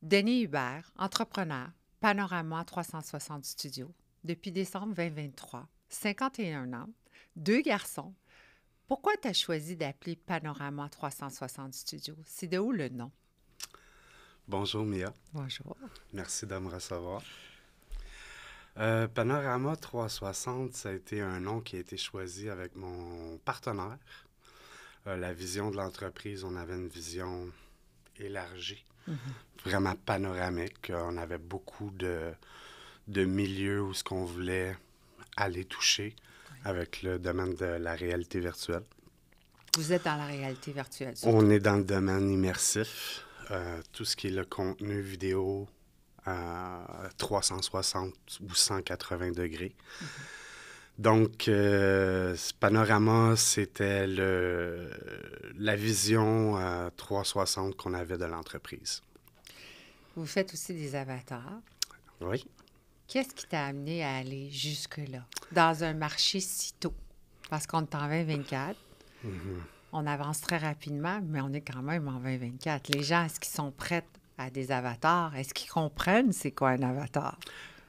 Denis Hubert, entrepreneur, Panorama 360 Studio, depuis décembre 2023, 51 ans, 2 garçons. Pourquoi tu as choisi d'appeler Panorama 360 Studio? C'est de où le nom? Bonjour Mia, Bonjour. merci de me recevoir. Panorama 360, ça a été un nom qui a été choisi avec mon partenaire. La vision de l'entreprise, on avait une vision élargie, vraiment panoramique. On avait beaucoup de milieux où ce qu'on voulait aller toucher avec le domaine de la réalité virtuelle. Vous êtes dans la réalité virtuelle, surtout. On est dans le domaine immersif, tout ce qui est le contenu vidéo à 360 ou 180 degrés. Donc, Panorama, c'était la vision 360 qu'on avait de l'entreprise. Vous faites aussi des avatars. Oui. Qu'est-ce qui t'a amené à aller jusque-là, dans un marché si tôt? Parce qu'on est en 2024. On avance très rapidement, mais on est quand même en 2024. Les gens, est-ce qu'ils sont prêts à des avatars? Est-ce qu'ils comprennent c'est quoi un avatar?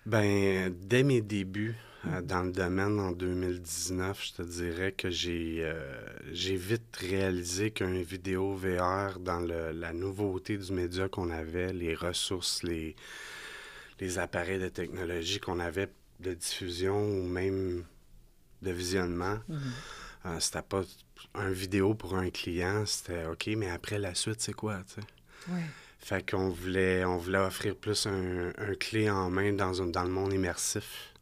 Ben, dès mes débuts dans le domaine en 2019, je te dirais que j'ai vite réalisé qu'un vidéo VR, dans la nouveauté du média qu'on avait, les ressources, les appareils de technologie qu'on avait de diffusion ou même de visionnement, c'était pas un vidéo pour un client, c'était OK, mais après la suite, c'est quoi, tu sais? Oui. Fait qu'on voulait offrir plus un clé en main dans le monde immersif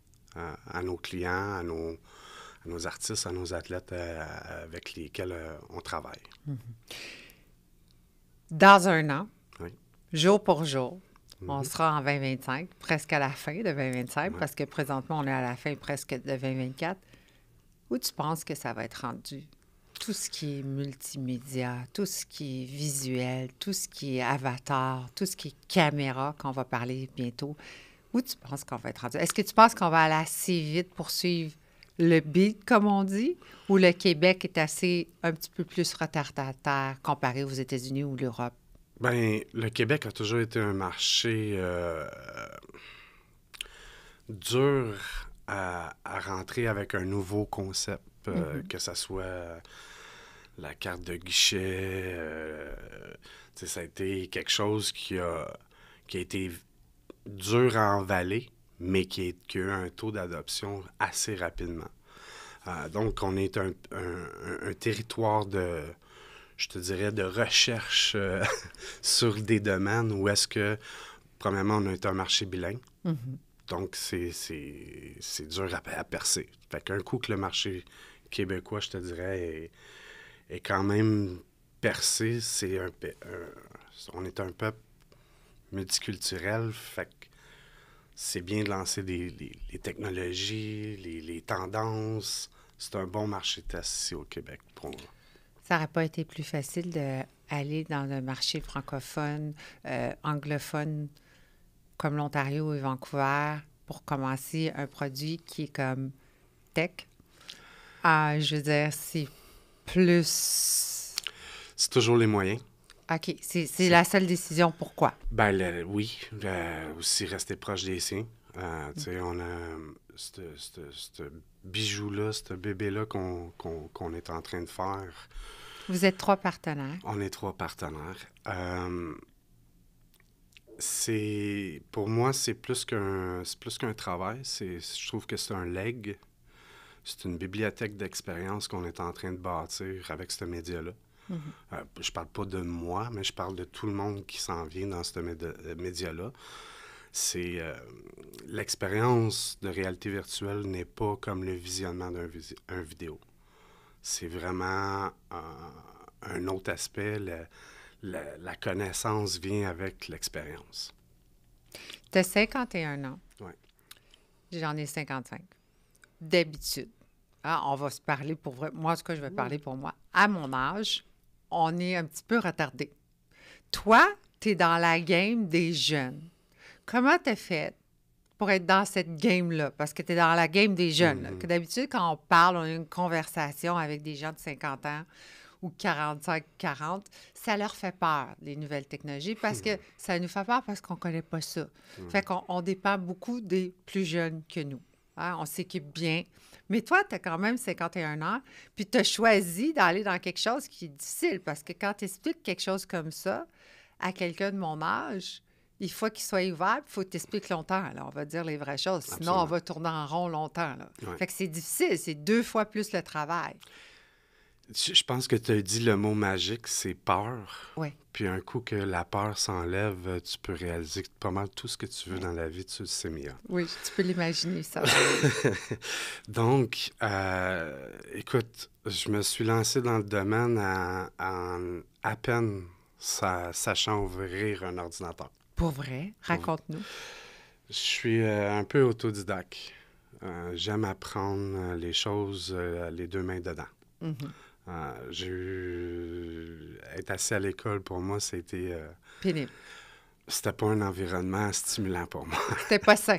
à nos clients, à nos artistes, à nos athlètes avec lesquels on travaille. Dans un an, Oui. jour pour jour, on sera en 2025, presque à la fin de 2025, Ouais. parce que présentement, on est à la fin presque de 2024. Où tu penses que ça va être rendu? Tout ce qui est multimédia, tout ce qui est visuel, tout ce qui est avatar, tout ce qui est caméra, qu'on va parler bientôt. Où tu penses qu'on va être rendu? Est-ce que tu penses qu'on va aller assez vite pour suivre le beat, comme on dit, ou le Québec est assez un petit peu plus retardataire comparé aux États-Unis ou l'Europe? Ben, le Québec a toujours été un marché dur à rentrer avec un nouveau concept, que ça soit la carte de guichet. Tu sais, ça a été quelque chose qui a été dur à emballer, mais qui a eu un taux d'adoption assez rapidement. Donc, on est un territoire je te dirais, de recherche sur des domaines où est-ce que, premièrement, on est un marché bilingue. Donc, c'est dur à percer. Fait qu'un coup que le marché québécois, je te dirais, est quand même percé, on est un peuple multiculturel, fait que c'est bien de lancer les technologies, les tendances. C'est un bon marché test ici au Québec pour moi. Ça n'aurait pas été plus facile d'aller dans le marché francophone, anglophone, comme l'Ontario et Vancouver, pour commencer un produit qui est comme tech? Je veux dire, c'est plus... C'est toujours les moyens. OK, c'est la seule décision. Pourquoi? Ben oui, aussi rester proche des siens. Tu sais, on a ce bijou-là, ce bébé-là qu'on est en train de faire. Vous êtes 3 partenaires. On est 3 partenaires. Pour moi, c'est plus qu'un travail. Je trouve que c'est un leg. C'est une bibliothèque d'expérience qu'on est en train de bâtir avec ce média-là. Je parle pas de moi, mais je parle de tout le monde qui s'en vient dans ce média-là. C'est l'expérience de réalité virtuelle n'est pas comme le visionnement d'un vidéo. C'est vraiment un autre aspect. La connaissance vient avec l'expérience. Tu as 51 ans. Oui. J'en ai 55. D'habitude, on va se parler pour vrai. Moi, en tout cas, je vais parler pour moi. À mon âge, on est un petit peu retardé. Toi, tu es dans la game des jeunes. Comment tu as fait pour être dans cette game-là? Parce que tu es dans la game des jeunes. Là. Que d'habitude, quand on parle, on a une conversation avec des gens de 50 ans ou 45-40, ça leur fait peur, les nouvelles technologies, parce que ça nous fait peur parce qu'on ne connaît pas ça. Fait qu'on dépend beaucoup des plus jeunes que nous. Hein? On s'équipe bien. Mais toi, tu as quand même 51 ans, puis tu as choisi d'aller dans quelque chose qui est difficile, parce que quand tu expliques quelque chose comme ça à quelqu'un de mon âge, il faut qu'il soit ouvert, il faut que tu expliques longtemps. Là, on va dire les vraies choses. Sinon, Absolument. on va tourner en rond longtemps. Là. Ouais. Fait que c'est difficile. C'est 2 fois plus le travail. Je pense que tu as dit le mot magique, c'est peur. Oui. Puis un coup que la peur s'enlève, tu peux réaliser que pas mal tout ce que tu veux dans la vie, tu le sais mieux. Oui, tu peux l'imaginer, ça. Donc, écoute, je me suis lancé dans le domaine en à peine sachant ouvrir un ordinateur. Pour vrai, raconte-nous. Je suis un peu autodidacte. J'aime apprendre les choses les 2 mains dedans. Être assis à l'école, pour moi, c'était... Pénible. C'était pas un environnement stimulant pour moi. C'était pas sain.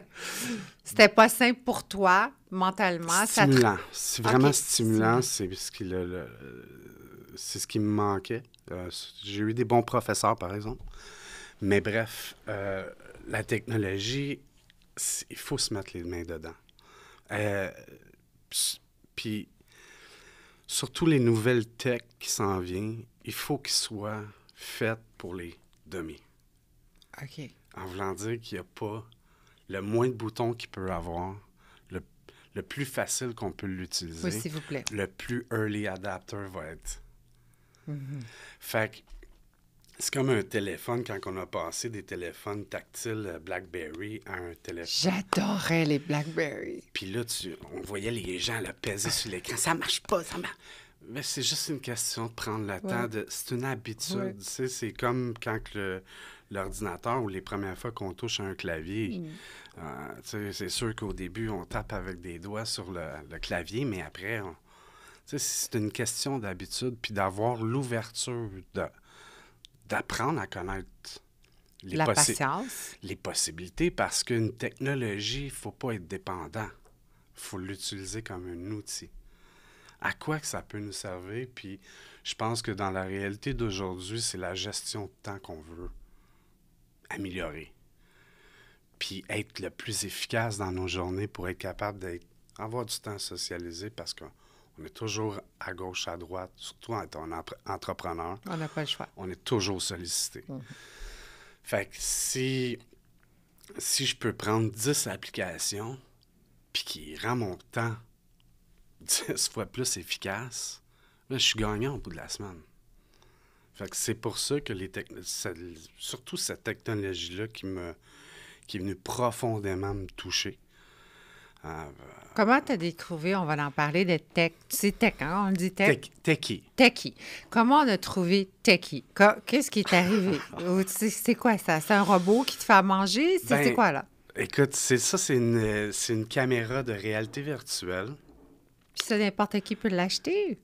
C'était pas sain pour toi, mentalement. Stimulant. C'est vraiment stimulant. Stimulant. C'est ce qui me manquait. J'ai eu des bons professeurs, par exemple. Mais bref, la technologie, il faut se mettre les mains dedans. Puis, surtout les nouvelles tech qui s'en viennent, il faut qu'ils soient faites pour les dummies. OK. En voulant dire qu'il n'y a pas le moins de boutons qu'il peut avoir, le plus facile qu'on peut l'utiliser, Oui, s'il vous plaît. le plus early adapter va être. Fait que c'est comme un téléphone quand on a passé des téléphones tactiles BlackBerry à un téléphone. J'adorais les BlackBerry. Puis là, on voyait les gens là, peser sur l'écran. Ça marche pas, ça marche. Mais c'est juste une question de prendre le temps. C'est une habitude. Ouais. Tu sais, c'est comme quand l'ordinateur ou les premières fois qu'on touche un clavier. Tu sais, c'est sûr qu'au début, on tape avec des doigts sur le clavier, mais après, tu sais, c'est une question d'habitude, puis d'avoir l'ouverture d'apprendre à connaître La patience. les possibilités, parce qu'une technologie, il ne faut pas être dépendant. Il faut l'utiliser comme un outil. À quoi que ça peut nous servir? Puis je pense que dans la réalité d'aujourd'hui, c'est la gestion de temps qu'on veut améliorer. Puis être le plus efficace dans nos journées pour être capable d'avoir du temps à socialiser, parce qu'on est toujours à gauche, à droite, surtout en étant entrepreneur. On n'a pas le choix. On est toujours sollicité. Fait que si je peux prendre 10 applications puis qui rend mon temps 10 fois plus efficace, là, je suis gagnant au bout de la semaine. Fait que c'est pour ça que surtout cette technologie-là qui est venue profondément me toucher. Comment tu as découvert, on va en parler, de tech. C'est tech, hein? On dit tech? Techie. Techie. Comment on a trouvé Techie? Qu'est-ce qui est arrivé? C'est quoi ça? C'est un robot qui te fait à manger? C'est quoi, là? Écoute, c'est une caméra de réalité virtuelle. Puis ça, n'importe qui peut l'acheter?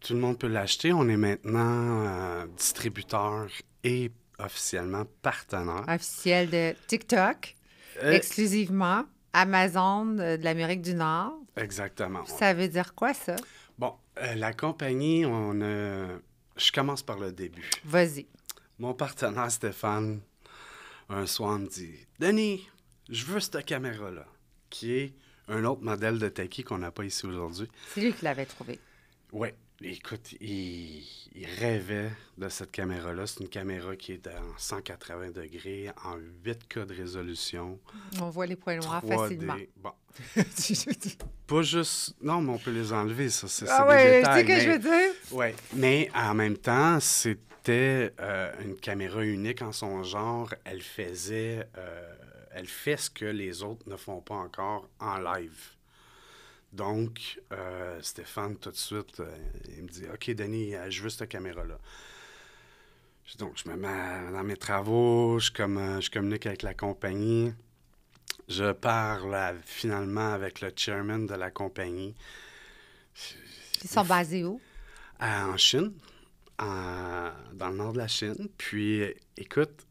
Tout le monde peut l'acheter. On est maintenant distributeur et officiellement partenaire. Officiel de TikTok, exclusivement. Amazon de l'Amérique du Nord. Exactement. Ouais. Ça veut dire quoi, ça? Bon, la compagnie, je commence par le début. Vas-y. Mon partenaire Stéphane, un soir, me dit « Denis, je veux cette caméra-là, qui est un autre modèle de Techie qu'on n'a pas ici aujourd'hui. » C'est lui qui l'avait trouvé. Oui. Écoute, il rêvait de cette caméra-là. C'est une caméra qui est en 180 degrés, en 8K de résolution. On voit les points noirs 3D. facilement. Bon. Pas juste... Non, mais on peut les enlever, ça. C'est ah des oui, détails. Tu sais ce que je veux dire? Oui, mais en même temps, c'était une caméra unique en son genre. Elle fait ce que les autres ne font pas encore en live. Donc, Stéphane, tout de suite, il me dit « OK, Denis, je veux cette caméra-là. » Donc, je me mets dans mes travaux, je communique avec la compagnie. Je parle finalement avec le chairman de la compagnie. Ils sont basés où? En Chine, dans le nord de la Chine. Puis, écoute, tu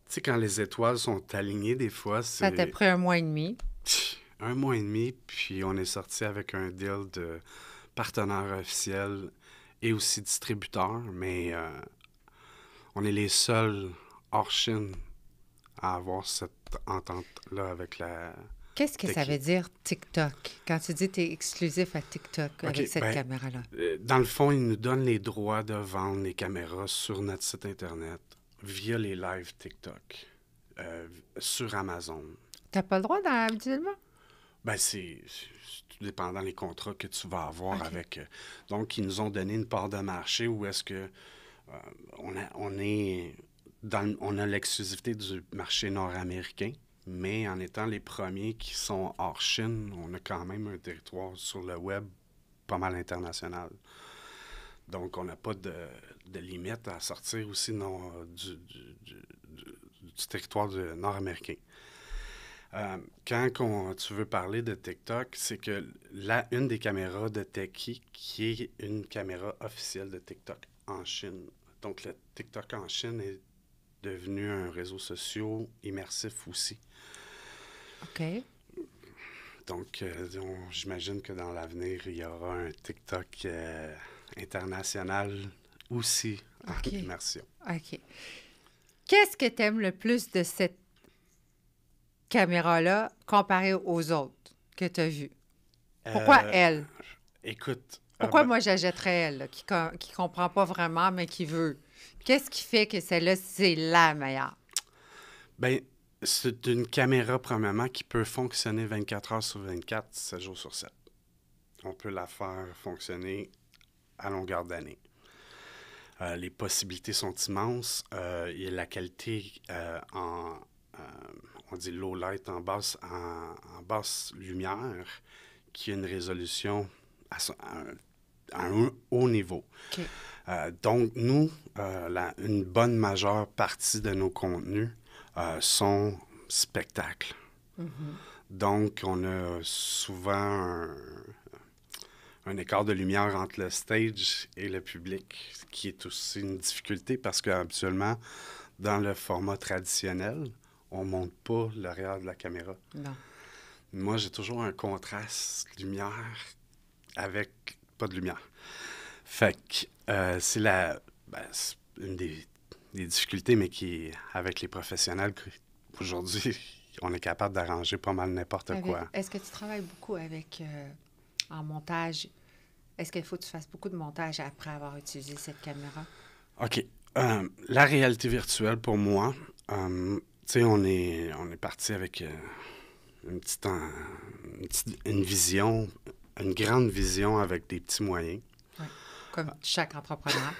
sais, quand les étoiles sont alignées, des fois, c'est... Ça t'a pris 1 mois et demi. 1 mois et demi, puis on est sorti avec un deal de partenaire officiel et aussi distributeur, mais on est les seuls hors Chine à avoir cette entente-là avec la Qu'est-ce que ça techie. veut dire TikTok? Quand tu dis que tu es exclusif à TikTok OK, avec cette ben, caméra-là. dans le fond, ils nous donnent les droits de vendre les caméras sur notre site Internet via les lives TikTok sur Amazon. T'as pas le droit dans habituellement? Ben, c'est tout dépendant des contrats que tu vas avoir OK. avec. Donc, ils nous ont donné une part de marché où est-ce que on a l'exclusivité du marché nord-américain, mais en étant les premiers qui sont hors Chine, on a quand même un territoire sur le web pas mal international. Donc, on n'a pas de limite à sortir aussi du territoire nord-américain. Quand tu veux parler de TikTok, c'est que une des caméras de Techie, qui est une caméra officielle de TikTok en Chine. Donc, le TikTok en Chine est devenu un réseau social immersif aussi. OK. Donc, j'imagine que dans l'avenir, il y aura un TikTok international aussi en immersion. OK. Qu'est-ce que tu aimes le plus de cette caméra-là comparée aux autres que tu as vues? Pourquoi elle? Écoute. Pourquoi moi j'achèterais elle, là, qui comprend pas vraiment, mais qui veut? Qu'est-ce qui fait que celle-là, c'est la meilleure? Bien, c'est une caméra, premièrement, qui peut fonctionner 24 heures sur 24, 7 jours sur 7. On peut la faire fonctionner à longueur d'année. Les possibilités sont immenses. Il y a la qualité on dit low light, en basse lumière, qui a une résolution à un haut niveau. OK. Donc, nous, une bonne majeure partie de nos contenus sont spectacles. Mm-hmm. Donc, on a souvent un écart de lumière entre le stage et le public, qui est aussi une difficulté parce qu'habituellement, dans le format traditionnel, on ne monte pas l'arrière de la caméra. Non. Moi, j'ai toujours un contraste lumière avec pas de lumière. Fait que c'est c'est une des difficultés, mais qui est avec les professionnels aujourd'hui, on est capable d'arranger pas mal n'importe quoi. Est-ce que tu travailles beaucoup avec en montage? Est-ce qu'il faut que tu fasses beaucoup de montage après avoir utilisé cette caméra? OK. La réalité virtuelle, pour moi, tu sais, on est parti avec une vision, une grande vision avec des petits moyens. Oui, comme chaque entrepreneur.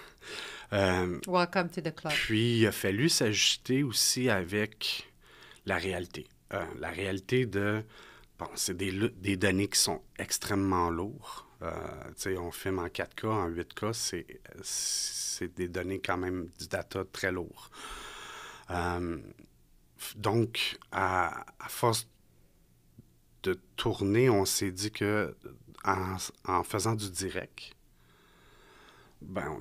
Welcome to the club. Puis, il a fallu s'ajuster aussi avec la réalité. La réalité c'est des données qui sont extrêmement lourdes. Tu sais, on filme en 4K, en 8K, c'est des données quand même, du data très lourd. Donc, à force de tourner, on s'est dit que en faisant du direct, ben,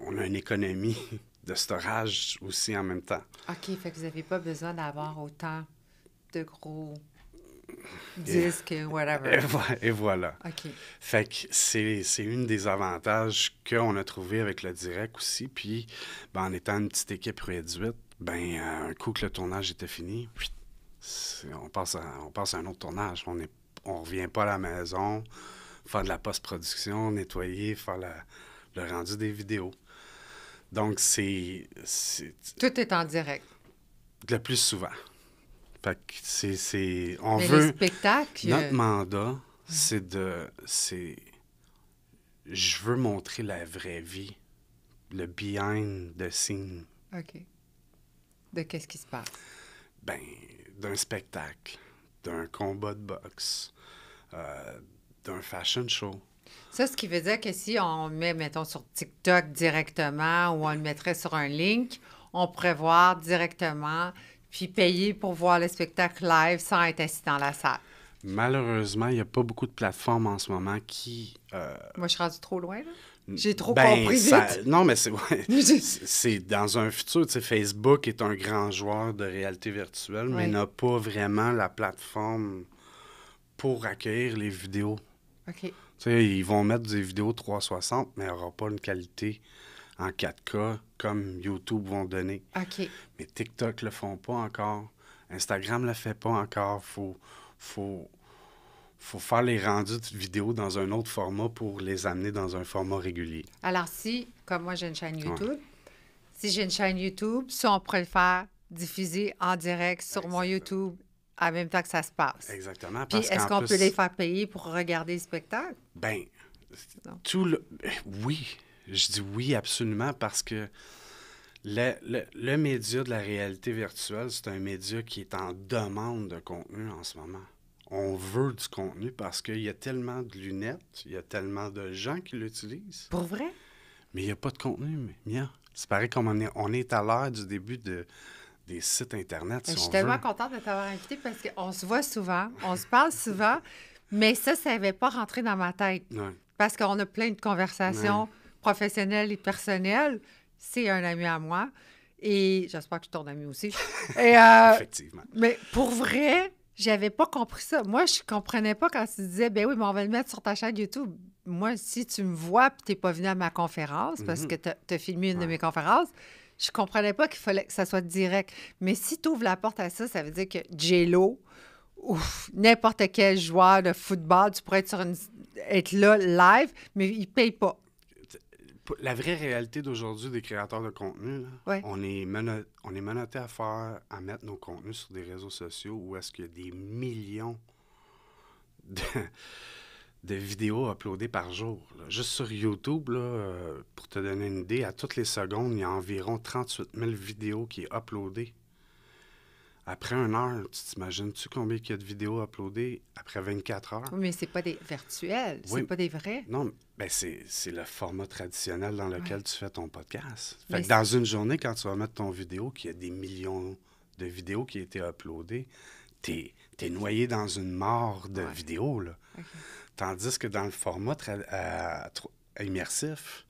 on a une économie de storage aussi en même temps. OK, fait que vous n'avez pas besoin d'avoir autant de gros disques, whatever. Et voilà. OK. Fait que c'est une des avantages qu'on a trouvé avec le direct aussi. Puis, ben, en étant une petite équipe réduite, ben, un coup que le tournage était fini, on passe à un autre tournage. On revient pas à la maison, faire de la post-production, nettoyer, faire le rendu des vidéos. Donc, c'est Tout est en direct. le plus souvent. Fait que Mais les spectacles... Notre mandat, je veux montrer la vraie vie, le behind the scene. OK. De qu'est-ce qui se passe? Ben, d'un spectacle, d'un combat de boxe, d'un fashion show. Ça, ce qui veut dire que si on le met, mettons, sur TikTok directement ou on le mettrait sur un link, on pourrait voir directement puis payer pour voir le spectacle live sans être assis dans la salle. Malheureusement, il n'y a pas beaucoup de plateformes en ce moment qui... Moi, je suis rendue trop loin, là. J'ai trop compris vite. Non, mais c'est dans un futur, tu sais, Facebook est un grand joueur de réalité virtuelle, mais n'a pas vraiment la plateforme pour accueillir les vidéos. OK. Tu sais, ils vont mettre des vidéos 360, mais il n'y aura pas une qualité en 4K comme YouTube vont donner. OK. Mais TikTok le font pas encore. Instagram le fait pas encore. Faut faire les rendus de vidéos dans un autre format pour les amener dans un format régulier. Alors, si, comme moi, j'ai une chaîne YouTube, Ouais. si j'ai une chaîne YouTube, ça, on pourrait le faire diffuser en direct sur mon YouTube en même temps que ça se passe. Exactement. Puis, Parce est-ce qu'en qu'on plus, peut les faire payer pour regarder le spectacle? ben, Non. oui. Je dis oui absolument parce que le média de la réalité virtuelle, c'est un média qui est en demande de contenu en ce moment. On veut du contenu parce qu'il y a tellement de lunettes, il y a tellement de gens qui l'utilisent, Pour vrai? mais il n'y a pas de contenu, Mia. C'est pareil comme on est à l'heure du début des sites Internet, Je si suis on tellement veut. contente de t'avoir invité parce qu'on se voit souvent, on se parle souvent, mais ça n'avait pas rentré dans ma tête. Ouais. Parce qu'on a plein de conversations professionnelles et personnelles. C'est un ami à moi. Et j'espère que je suis ton ami aussi. Et, Effectivement. mais pour vrai, j'avais pas compris ça. Moi, je comprenais pas quand tu disais, ben oui, mais on va le mettre sur ta chaîne YouTube. Moi, si tu me vois et tu n'es pas venu à ma conférence, parce que tu as filmé une de mes conférences, je comprenais pas qu'il fallait que ça soit direct. Mais si tu ouvres la porte à ça, ça veut dire que J-Lo ou n'importe quel joueur de football, tu pourrais être là live, mais ils ne payent pas. La vraie réalité d'aujourd'hui des créateurs de contenu, là, Ouais. on est menotté à mettre nos contenus sur des réseaux sociaux où est-ce qu'il y a des millions de, de vidéos uploadées par jour. Là. Juste sur YouTube, là, pour te donner une idée, à toutes les secondes, il y a environ 38 000 vidéos qui est uploadées. Après 1 heure, tu t'imagines-tu combien il y a de vidéos uploadées après 24 heures? Oui, mais c'est pas des virtuels, Oui. c'est pas des vrais. Non, ben c'est le format traditionnel dans lequel tu fais ton podcast. Fait Mais que dans une journée, quand tu vas mettre ton vidéo, qu'il y a des millions de vidéos qui ont été uploadées, t'es noyé dans une mare de vidéos, là. OK. Tandis que dans le format immersif,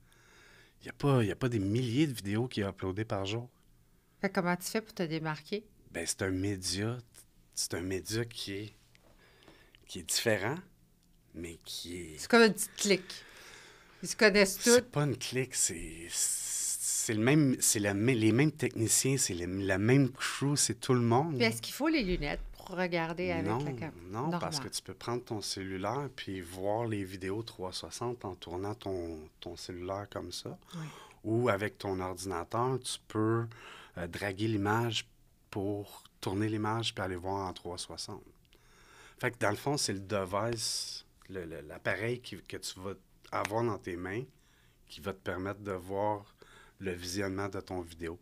il n'y a pas des milliers de vidéos qui sont uploadées par jour. Fait que comment tu fais pour te démarquer? Ben, c'est un média qui est différent, mais qui est... C'est comme une petite clique. Ils se connaissent tous. C'est pas une clique, c'est les mêmes techniciens, c'est la même crew, c'est tout le monde. Puis est-ce qu'il faut les lunettes pour regarder avec Non, la caméra? non, parce que tu peux prendre ton cellulaire puis voir les vidéos 360 en tournant ton cellulaire comme ça. Oui. Ou avec ton ordinateur, tu peux draguer l'image pour tourner l'image puis aller voir en 360. Fait que dans le fond, c'est le device, l'appareil que tu vas avoir dans tes mains qui va te permettre de voir le visionnement de ton vidéo.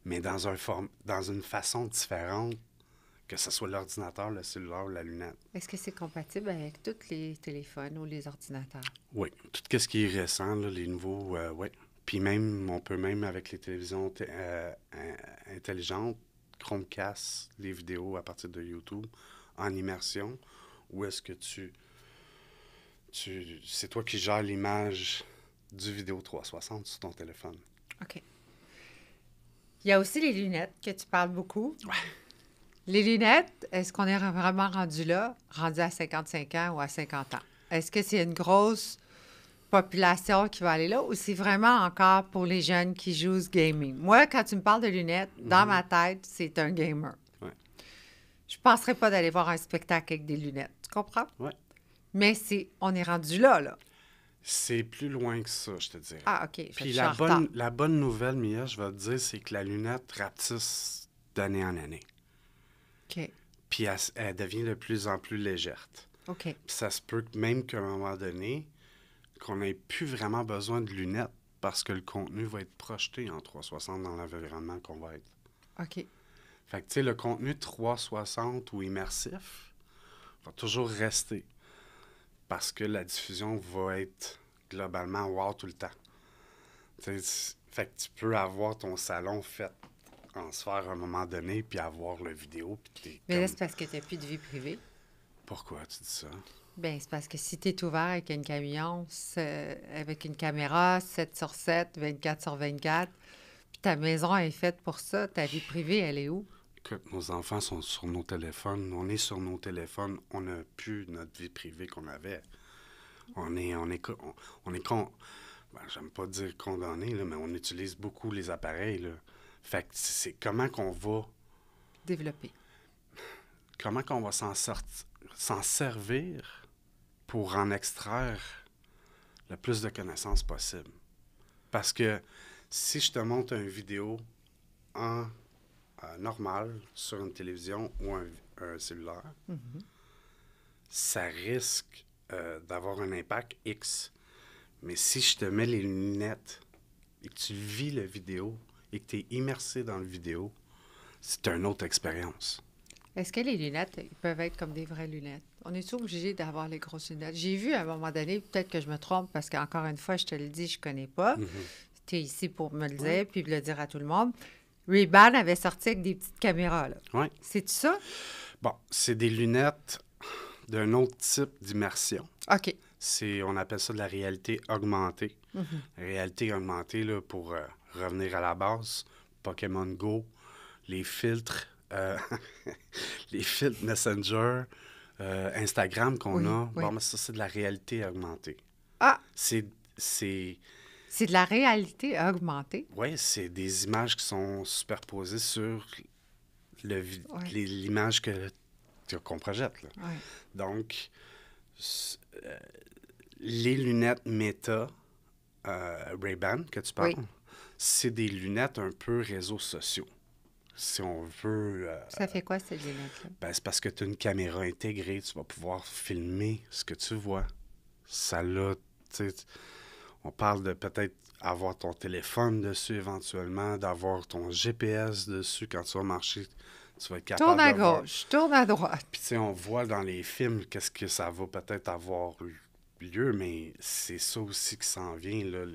Mais dans une façon différente, que ce soit l'ordinateur, le cellulaire ou la lunette. Est-ce que c'est compatible avec tous les téléphones ou les ordinateurs? Oui, tout ce qui est récent, là, les nouveaux, oui. Puis même, on peut même avec les télévisions intelligentes, Chromecast, les vidéos à partir de YouTube, en immersion, où est-ce que c'est toi qui gères l'image du vidéo 360 sur ton téléphone. OK. Il y a aussi les lunettes que tu parles beaucoup. Ouais. Les lunettes, est-ce qu'on est vraiment rendu là, rendu à 55 ans ou à 50 ans? Est-ce que c'est une grosse population qui va aller là ou c'est vraiment encore pour les jeunes qui jouent ce gaming? Moi, quand tu me parles de lunettes, dans ma tête, c'est un gamer. Ouais. Je ne penserais pas d'aller voir un spectacle avec des lunettes. Tu comprends? Ouais. Mais on est rendu là, là. C'est plus loin que ça, je te dirais. Ah, OK. Fait que Puis je suis en retard. la bonne nouvelle, Mia, je vais te dire, c'est que la lunette rapetisse d'année en année. OK. Puis elle devient de plus en plus légère. OK. Puis ça se peut que même qu'à un moment donné, qu'on n'ait plus vraiment besoin de lunettes parce que le contenu va être projeté en 360 dans l'environnement qu'on va être. OK. Fait que, tu sais, le contenu 360 ou immersif va toujours rester parce que la diffusion va être globalement wow tout le temps. Fait que tu peux avoir ton salon fait en sphère à un moment donné puis avoir la vidéo. Puis t'es Mais là, comme... c'est parce que tu n'as plus de vie privée. Pourquoi tu dis ça? Bien, c'est parce que si tu es ouvert avec un camion, avec une caméra 7 sur 7, 24 sur 24, puis ta maison est faite pour ça, ta vie privée, elle est où? Écoute, nos enfants sont sur nos téléphones, on est sur nos téléphones, on n'a plus notre vie privée qu'on avait. J'aime pas dire condamné, là, mais on utilise beaucoup les appareils, là. Fait que c'est comment qu'on va Développer. comment qu'on va s'en servir pour en extraire le plus de connaissances possible. Parce que si je te montre une vidéo en normale sur une télévision ou un cellulaire, ça risque d'avoir un impact X. Mais si je te mets les lunettes et que tu vis la vidéo et que tu es immersé dans la vidéo, c'est une autre expérience. Est-ce que les lunettes, ils peuvent être comme des vraies lunettes? On est obligé d'avoir les grosses lunettes? J'ai vu à un moment donné, peut-être que je me trompe, parce qu'encore une fois, je te le dis, je connais pas. Tu es ici pour me le dire, puis le dire à tout le monde. Ray-Ban avait sorti avec des petites caméras, là. Oui. C'est ça? Bon, c'est des lunettes d'un autre type d'immersion. OK. On appelle ça de la réalité augmentée. Réalité augmentée, là, pour revenir à la base, Pokémon Go, les filtres, les filtres Messenger, Instagram qu'on a. Oui. Bon, mais ça, c'est de la réalité augmentée. Ah! C'est de la réalité augmentée? Oui, c'est des images qui sont superposées sur l'image qu'on projette. Là. Ouais. Donc, les lunettes Meta Ray-Ban que tu parles, c'est des lunettes un peu réseaux sociaux. Si on veut... ça fait quoi, ces lunettes-là? Ben, c'est parce que tu as une caméra intégrée, tu vas pouvoir filmer ce que tu vois. Ça l'a... On parle de peut-être avoir ton téléphone dessus éventuellement, d'avoir ton GPS dessus quand tu vas marcher. Tu vas être capable tourne à gauche, tourne à droite. Puis, tu sais, on voit dans les films qu'est-ce que ça va peut-être avoir lieu, mais c'est ça aussi qui s'en vient, là.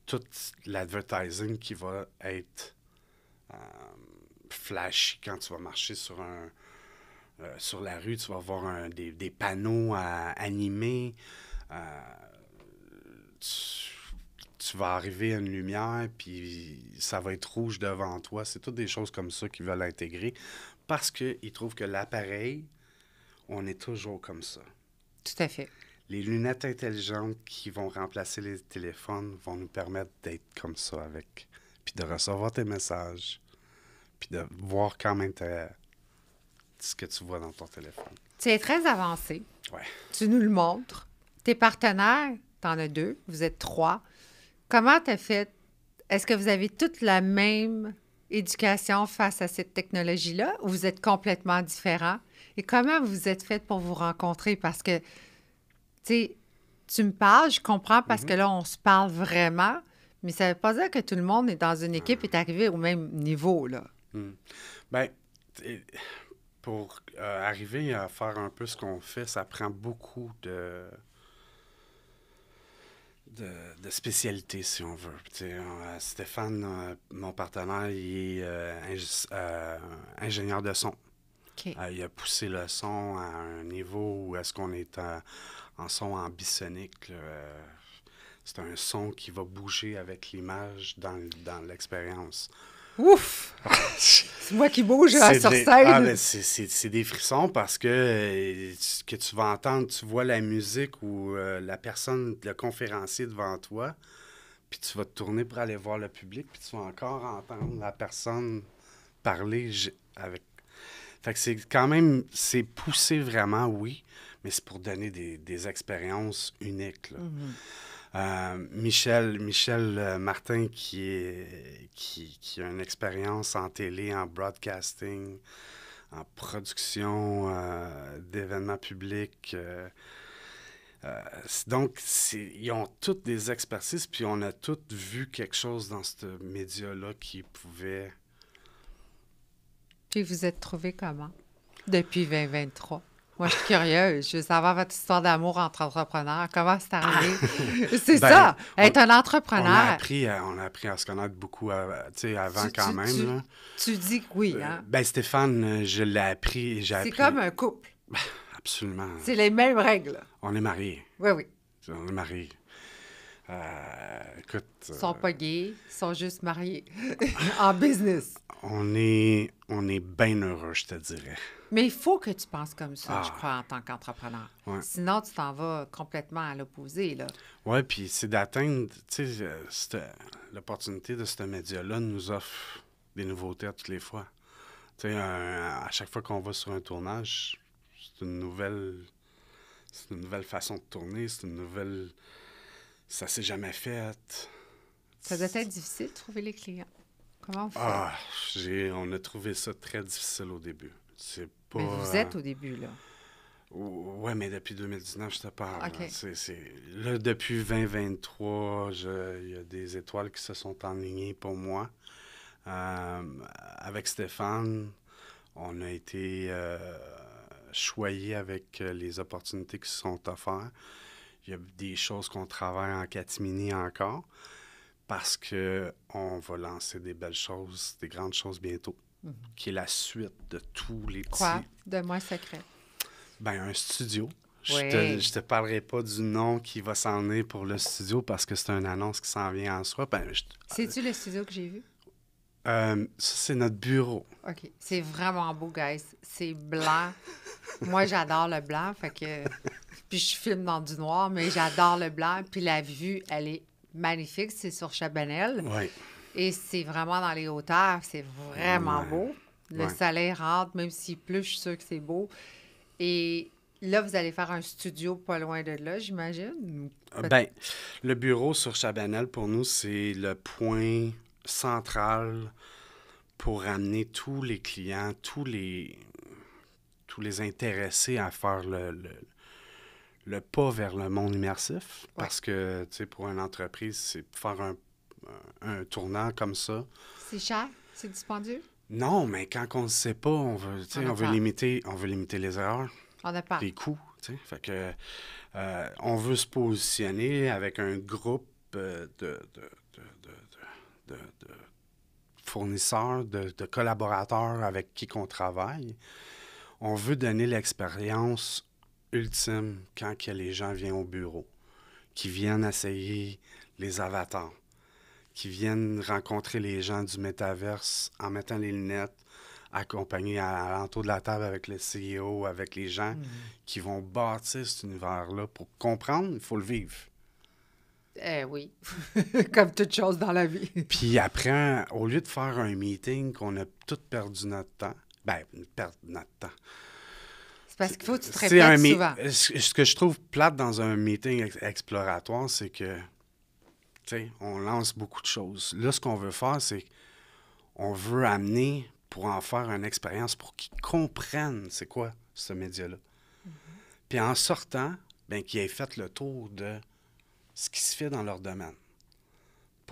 Tout l'advertising qui va être flashy quand tu vas marcher sur la rue. Tu vas voir des panneaux animés. Tu vas arriver à une lumière, puis ça va être rouge devant toi. C'est toutes des choses comme ça qu'ils veulent intégrer parce qu'ils trouvent que l'appareil, on est toujours comme ça. Tout à fait. Les lunettes intelligentes qui vont remplacer les téléphones vont nous permettre d'être comme ça avec, puis de recevoir tes messages, puis de voir quand même ce que tu vois dans ton téléphone. Tu es très avancé. Ouais. Tu nous le montres. Tes partenaires, tu en as 2, vous êtes 3. Comment tu as fait? Est-ce que vous avez toute la même éducation face à cette technologie-là ou vous êtes complètement différents? Et comment vous êtes fait pour vous rencontrer? Parce que, tu sais, tu me parles, je comprends parce que là, on se parle vraiment, mais ça ne veut pas dire que tout le monde est dans une équipe et est arrivé au même niveau, là. Bien, pour arriver à faire un peu ce qu'on fait, ça prend beaucoup de spécialité, si on veut. Stéphane, mon partenaire, il est ingénieur de son. Okay. Il a poussé le son à un niveau où est-ce qu'on est en son ambisonique. C'est un son qui va bouger avec l'image dans l'expérience. Ouf! C'est moi qui bouge sur scène. C'est des frissons parce que tu vas entendre, tu vois la musique ou la personne, le conférencier devant toi, puis tu vas te tourner pour aller voir le public, puis tu vas encore entendre la personne parler avec... Fait que c'est quand même, c'est poussé vraiment, oui, mais c'est pour donner des expériences uniques, là. Michel Martin, qui a une expérience en télé, en broadcasting, en production d'événements publics. Donc, ils ont toutes des expertises, puis on a tous vu quelque chose dans ce média-là qui pouvait... Puis vous êtes trouvés comment depuis 2023? Moi, je suis curieuse. Je veux savoir votre histoire d'amour entre entrepreneurs. Comment c'est arrivé? C'est ça, être un entrepreneur. On a appris à se connaître beaucoup avant quand même. Là. Tu dis que oui, hein? Stéphane, je l'ai appris. C'est comme un couple. Absolument. C'est les mêmes règles. On est mariés. Oui, oui. On est mariés. Écoute, Ils sont pas gays, ils sont juste mariés en business. on est bien heureux, je te dirais. Mais il faut que tu penses comme ça, je Ah, crois, en tant qu'entrepreneur. ouais. Sinon, tu t'en vas complètement à l'opposé, là. Oui, puis c'est d'atteindre, tu sais, l'opportunité de ce média-là nous offre des nouveautés à toutes les fois. Tu sais, à chaque fois qu'on va sur un tournage, c'est une nouvelle façon de tourner, c'est une nouvelle, ça s'est jamais fait. Ça doit être difficile de trouver les clients. Comment vous faites? Ah, on a trouvé ça très difficile au début. C'est pas... Mais vous êtes au début, là. Ouais, mais depuis 2019, je te parle. OK. Là, depuis 2023, il y a des étoiles qui se sont enlignées pour moi. Avec Stéphane, on a été choyés avec les opportunités qui se sont offertes. Il y a des choses qu'on travaille en catimini encore parce qu'on va lancer des belles choses, des grandes choses bientôt, qui est la suite de tous les petits... Quoi? Donne-moi un secret. Ben, un studio. Oui. Je te parlerai pas du nom qui va s'en venir pour le studio parce que c'est une annonce qui s'en vient en soi. Ben, C'est-tu le studio que j'ai vu? ça, c'est notre bureau. OK. C'est vraiment beau, guys. C'est blanc. Moi, j'adore le blanc, fait que... Puis je filme dans du noir, mais j'adore le blanc. Puis la vue, elle est magnifique. C'est sur Chabanel. Oui. Et c'est vraiment dans les hauteurs. C'est vraiment Ouais. beau. Le Ouais. soleil rentre, même s'il pleut, je suis sûre que c'est beau. Et là, vous allez faire un studio pas loin de là, j'imagine? Ben, le bureau sur Chabanel, pour nous, c'est le point central pour amener tous les clients, tous les intéressés à faire le pas vers le monde immersif. Parce que, tu sais, pour une entreprise, c'est faire un tournant comme ça. C'est cher? C'est dispendieux? Non, mais quand on ne sait pas, on veut limiter les erreurs, On a peur. les coûts. Tu sais. Fait que on veut se positionner avec un groupe de fournisseurs, de collaborateurs avec qui on travaille. On veut donner l'expérience ultime quand que les gens viennent au bureau, qui viennent essayer les avatars, qui viennent rencontrer les gens du métaverse en mettant les lunettes, accompagnés à l'entour de la table avec le CEO, avec les gens qui vont bâtir cet univers-là. Pour comprendre, il faut le vivre. Oui, comme toute chose dans la vie. Puis après, au lieu de faire un meeting qu'on a tout perdu notre temps, perdre notre temps. C'est parce qu'il faut que tu te C'est répètes souvent. Ce que je trouve plate dans un meeting exploratoire, c'est que, tu sais, on lance beaucoup de choses. Là, ce qu'on veut faire, c'est on veut amener pour en faire une expérience pour qu'ils comprennent c'est quoi ce média-là. Puis en sortant, ben qu'ils aient fait le tour de ce qui se fait dans leur domaine.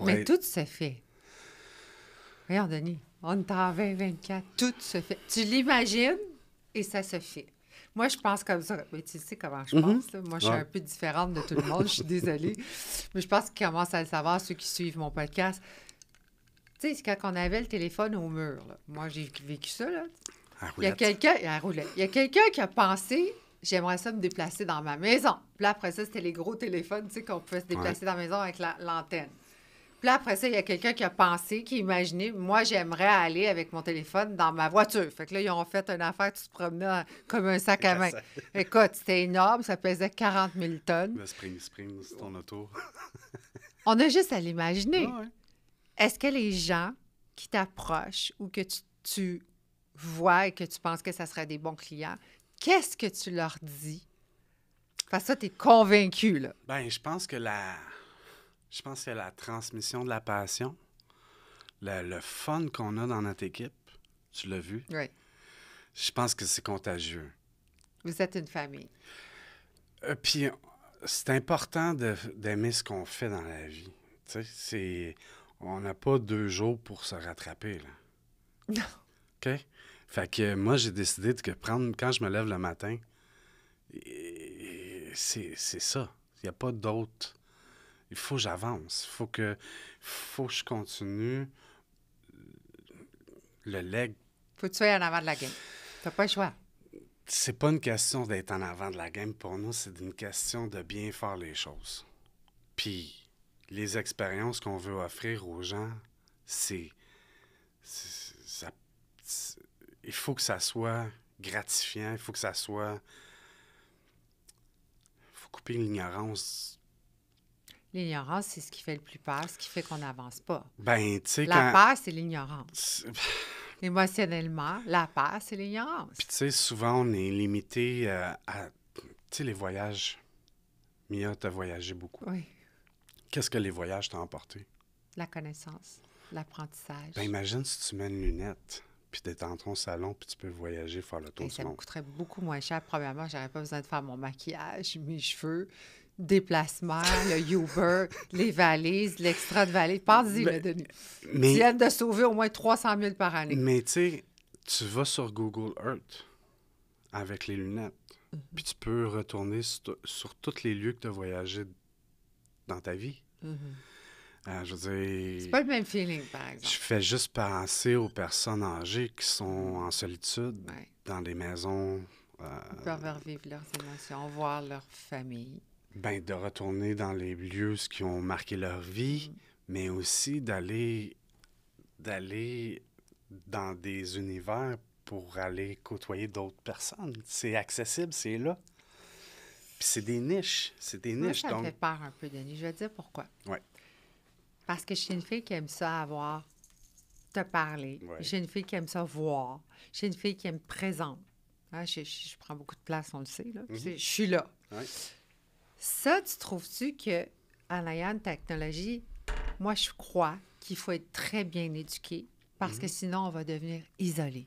Mais tout se fait. Regarde, Denis, on est en 2024, tout se fait. Tu l'imagines et ça se fait. Moi, je pense comme ça. Mais tu sais comment je pense. Là. Moi, je suis un peu différente de tout le monde. Je suis désolée. Mais je pense qu'ils commencent à le savoir, ceux qui suivent mon podcast. Tu sais, c'est quand on avait le téléphone au mur. Là. Moi, j'ai vécu ça. Là. Il y a quelqu'un... Il y a quelqu'un qui a pensé... J'aimerais ça me déplacer dans ma maison. Puis là, après ça, c'était les gros téléphones, tu sais, qu'on pouvait se déplacer dans la maison avec l'antenne. Puis là, après ça, il y a quelqu'un qui a pensé, qui a imaginé, moi, j'aimerais aller avec mon téléphone dans ma voiture. Fait que là, ils ont fait une affaire, tu te promenais comme un sac à main. Écoute, c'était énorme, ça pesait 40 000 tonnes. Le spring, c'est ton auto. On a juste à l'imaginer. Ah ouais. Est-ce que les gens qui t'approchent ou que tu vois et que tu penses que ça serait des bons clients, qu'est-ce que tu leur dis? Parce que ça, tu es convaincu, là. Ben, je pense que la transmission de la passion, le fun qu'on a dans notre équipe, tu l'as vu, Oui. je pense que c'est contagieux. Vous êtes une famille. Puis, c'est important d'aimer ce qu'on fait dans la vie. Tu sais, on n'a pas 2 jours pour se rattraper, là. Non. OK? Fait que moi, j'ai décidé quand je me lève le matin, c'est ça. Il n'y a pas d'autre. Il faut que j'avance. Il faut que je continue le leg. Faut que tu sois en avant de la game. T'as pas le choix. C'est pas une question d'être en avant de la game pour nous, c'est une question de bien faire les choses. Puis, les expériences qu'on veut offrir aux gens, ça, il faut que ça soit gratifiant, il faut que ça soit... Il faut couper l'ignorance. L'ignorance, c'est ce qui fait le plus peur, ce qui fait qu'on n'avance pas. Ben, tu sais, La quand... peur, c'est l'ignorance. Émotionnellement, la peur, c'est l'ignorance. Puis, tu sais, souvent, on est limité à... Tu sais, les voyages. Mia, t'as voyagé beaucoup. Oui. Qu'est-ce que les voyages t'ont apporté? La connaissance, l'apprentissage. Ben, imagine si tu mets une lunette, puis t'es dans ton salon, puis tu peux voyager, faire le tour Et du ça me monde. coûterait beaucoup moins cher. Premièrement, j'aurais pas besoin de faire mon maquillage, mes cheveux, déplacement, le Uber, les valises, l'extra de valise. Pense-y, là, Denis. Tu viens de sauver au moins 300 000 par année. Mais tu sais, tu vas sur Google Earth avec les lunettes, puis tu peux retourner sur tous les lieux que tu as voyagé dans ta vie. Je veux dire... C'est pas le même feeling, par exemple. Je fais juste penser aux personnes âgées qui sont en solitude Ouais. dans des maisons. Ils peuvent revivre leurs émotions, voir leur famille. Ben, de retourner dans les lieux qui ont marqué leur vie, mais aussi d'aller dans des univers pour aller côtoyer d'autres personnes. C'est accessible, c'est là. Puis c'est des niches. C'est des Moi, niches. ça Donc... me fait peur un peu, Denis. Je vais te dire pourquoi. Ouais. Parce que je suis une fille qui aime ça avoir, te parler. Ouais. Je suis une fille qui aime ça voir. Je suis une fille qui aime présente. Hein, je prends beaucoup de place, on le sait. Là. Je suis là. Ouais. Ça, tu trouves-tu que en ayant une technologie, moi, je crois qu'il faut être très bien éduqué parce que sinon, on va devenir isolé.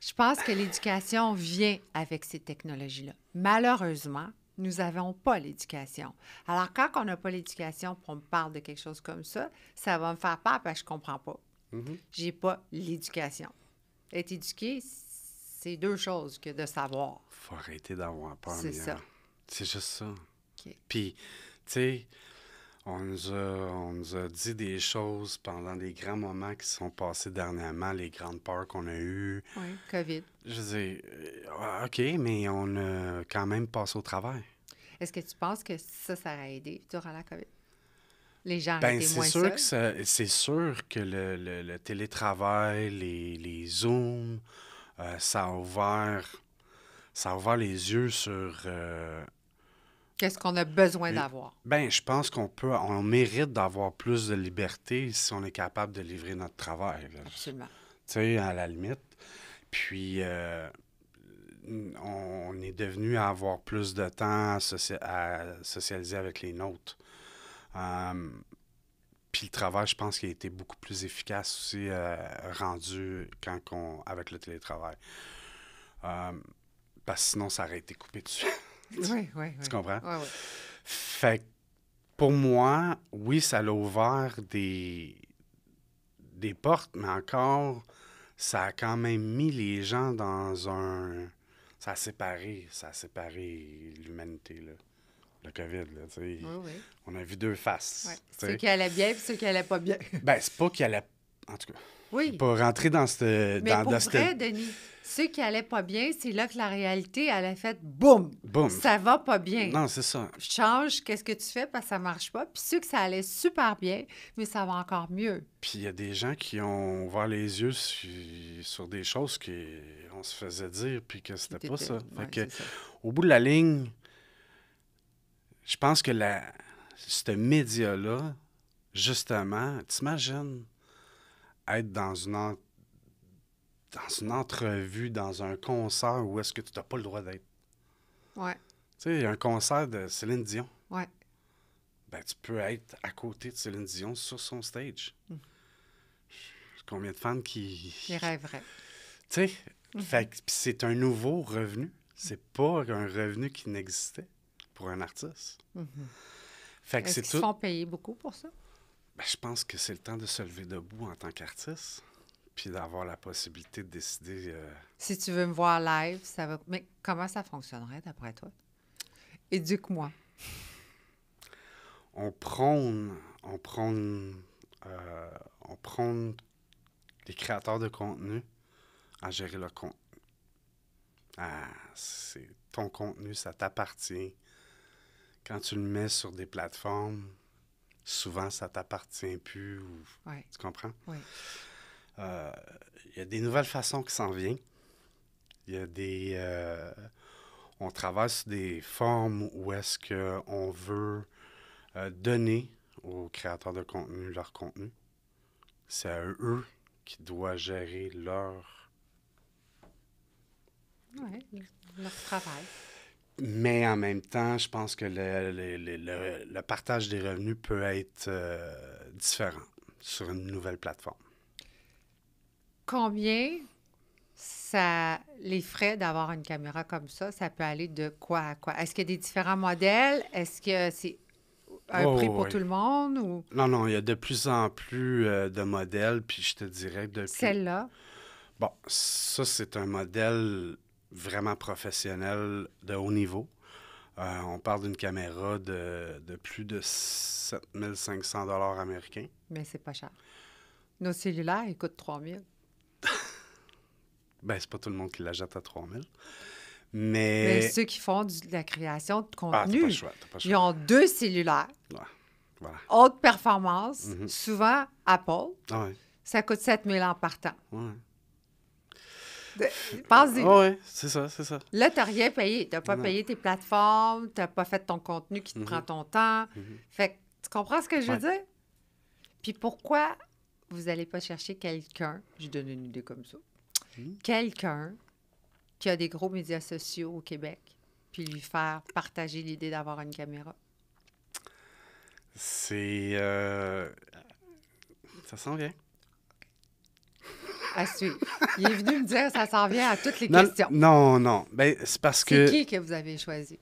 Je pense que l'éducation vient avec ces technologies-là. Malheureusement, nous n'avons pas l'éducation. Alors, quand on n'a pas l'éducation, puis on me parle de quelque chose comme ça va me faire peur parce que je ne comprends pas. J'ai pas l'éducation. Être éduqué, c'est deux choses que de savoir. Faut arrêter d'avoir peur. C'est ça. C'est juste ça. OK. Puis, tu sais, on nous a dit des choses pendant les grands moments qui sont passés dernièrement, les grandes peurs qu'on a eues. Oui, COVID. Je veux dire, OK, mais on a quand même passé au travers. Est-ce que tu penses que ça a aidé durant la COVID? Les gens Ben, étaient c'est moins sûr seuls? que c'est sûr que le télétravail, les Zooms, ça a ouvert les yeux sur... Qu'est-ce qu'on a besoin d'avoir? Ben, je pense on mérite d'avoir plus de liberté si on est capable de livrer notre travail. Là. Absolument. Tu sais, à la limite. Puis, on est devenu à avoir plus de temps à socialiser avec les nôtres. Puis le travail, je pense qu'il a été beaucoup plus efficace aussi rendu avec le télétravail. Parce que sinon, ça aurait été coupé dessus. Oui, oui. Tu comprends? Oui, oui. Fait que pour moi, oui, ça a ouvert des portes, mais encore, ça a quand même mis les gens dans un... Ça a séparé l'humanité, là. Le COVID, là, tu sais. Oui, oui. On a vu deux faces. Ouais. tu sais. Ceux qui allaient bien et ceux qui allaient pas bien. Ben, c'est pas qu'il allait... En tout cas, Oui. pas rentrer dans cette... Mais pour vrai, Denis, ceux qui allaient pas bien, c'est là que la réalité, elle a fait boum! Boum! Ça va pas bien. Non, c'est ça. Change, qu'est-ce que tu fais parce que ça marche pas. Puis ceux que ça allait super bien, mais ça va encore mieux. Puis il y a des gens qui ont ouvert les yeux sur des choses qu'on se faisait dire, puis que c'était pas ça. Fait que, au bout de la ligne, je pense que ce média-là, justement, t'imagines être dans une entrevue, dans un concert où est-ce que tu n'as pas le droit d'être. Ouais. Tu sais, il y a un concert de Céline Dion. Ouais. Ben, tu peux être à côté de Céline Dion sur son stage. Combien de fans qui... Les rêveraient. Tu sais, fait que c'est un nouveau revenu. C'est pas un revenu qui n'existait pour un artiste. Fait que Est-ce c'est qu'ils tout... se font payer beaucoup pour ça? Ben, je pense que c'est le temps de se lever debout en tant qu'artiste, puis d'avoir la possibilité de décider... Si tu veux me voir live, ça va... Mais comment ça fonctionnerait d'après toi? Éduque-moi. On prône les créateurs de contenu à gérer leur contenu. Ah, c'est ton contenu, ça t'appartient. Quand tu le mets sur des plateformes, souvent, ça t'appartient plus. Oui, Tu comprends? oui. Il y a des nouvelles façons qui s'en viennent. Il y a des... on travaille sur des formes où est-ce qu'on veut donner aux créateurs de contenu leur contenu. C'est à eux qui doivent gérer leur... Oui, leur travail. Mais en même temps, je pense que le partage des revenus peut être différent sur une nouvelle plateforme. Combien les frais d'avoir une caméra comme ça peut aller de quoi à quoi? Est-ce qu'il y a des différents modèles? Est-ce que c'est un prix pour tout le monde? Ou Non, non, il y a de plus en plus de modèles, puis je te dirais celle-là? Bon, ça, c'est un modèle vraiment professionnel de haut niveau. On parle d'une caméra de plus de 7500 $ américains. Mais c'est pas cher. Nos cellulaires, ils coûtent 3000. Ben, c'est pas tout le monde qui la jette à 3000. Mais Mais... ceux qui font de la création de Ah, t'as contenu, pas le choix, t'as pas le ils choix. ont 2 cellulaires. Ouais, voilà. Haute performance, Mhm. souvent Apple, Ah ouais, ça coûte 7000 $ par temps. ouais. Pense-y. Ah ouais, c'est ça, c'est ça. Là, tu n'as rien payé. Tu n'as pas Non. payé tes plateformes, tu n'as pas fait ton contenu qui te Mhm. prend ton temps. Mhm. Fait que, tu comprends ce que je veux Ouais. dire? Puis pourquoi vous n'allez pas chercher quelqu'un, je donne une idée comme ça, Mhm. quelqu'un qui a des gros médias sociaux au Québec, puis lui faire partager l'idée d'avoir une caméra? C'est... Ça s'en vient. À suivre. Il est venu me dire ça s'en vient à toutes les Non, questions. non, non. Ben, c'est parce C'est que... qui vous avez choisi?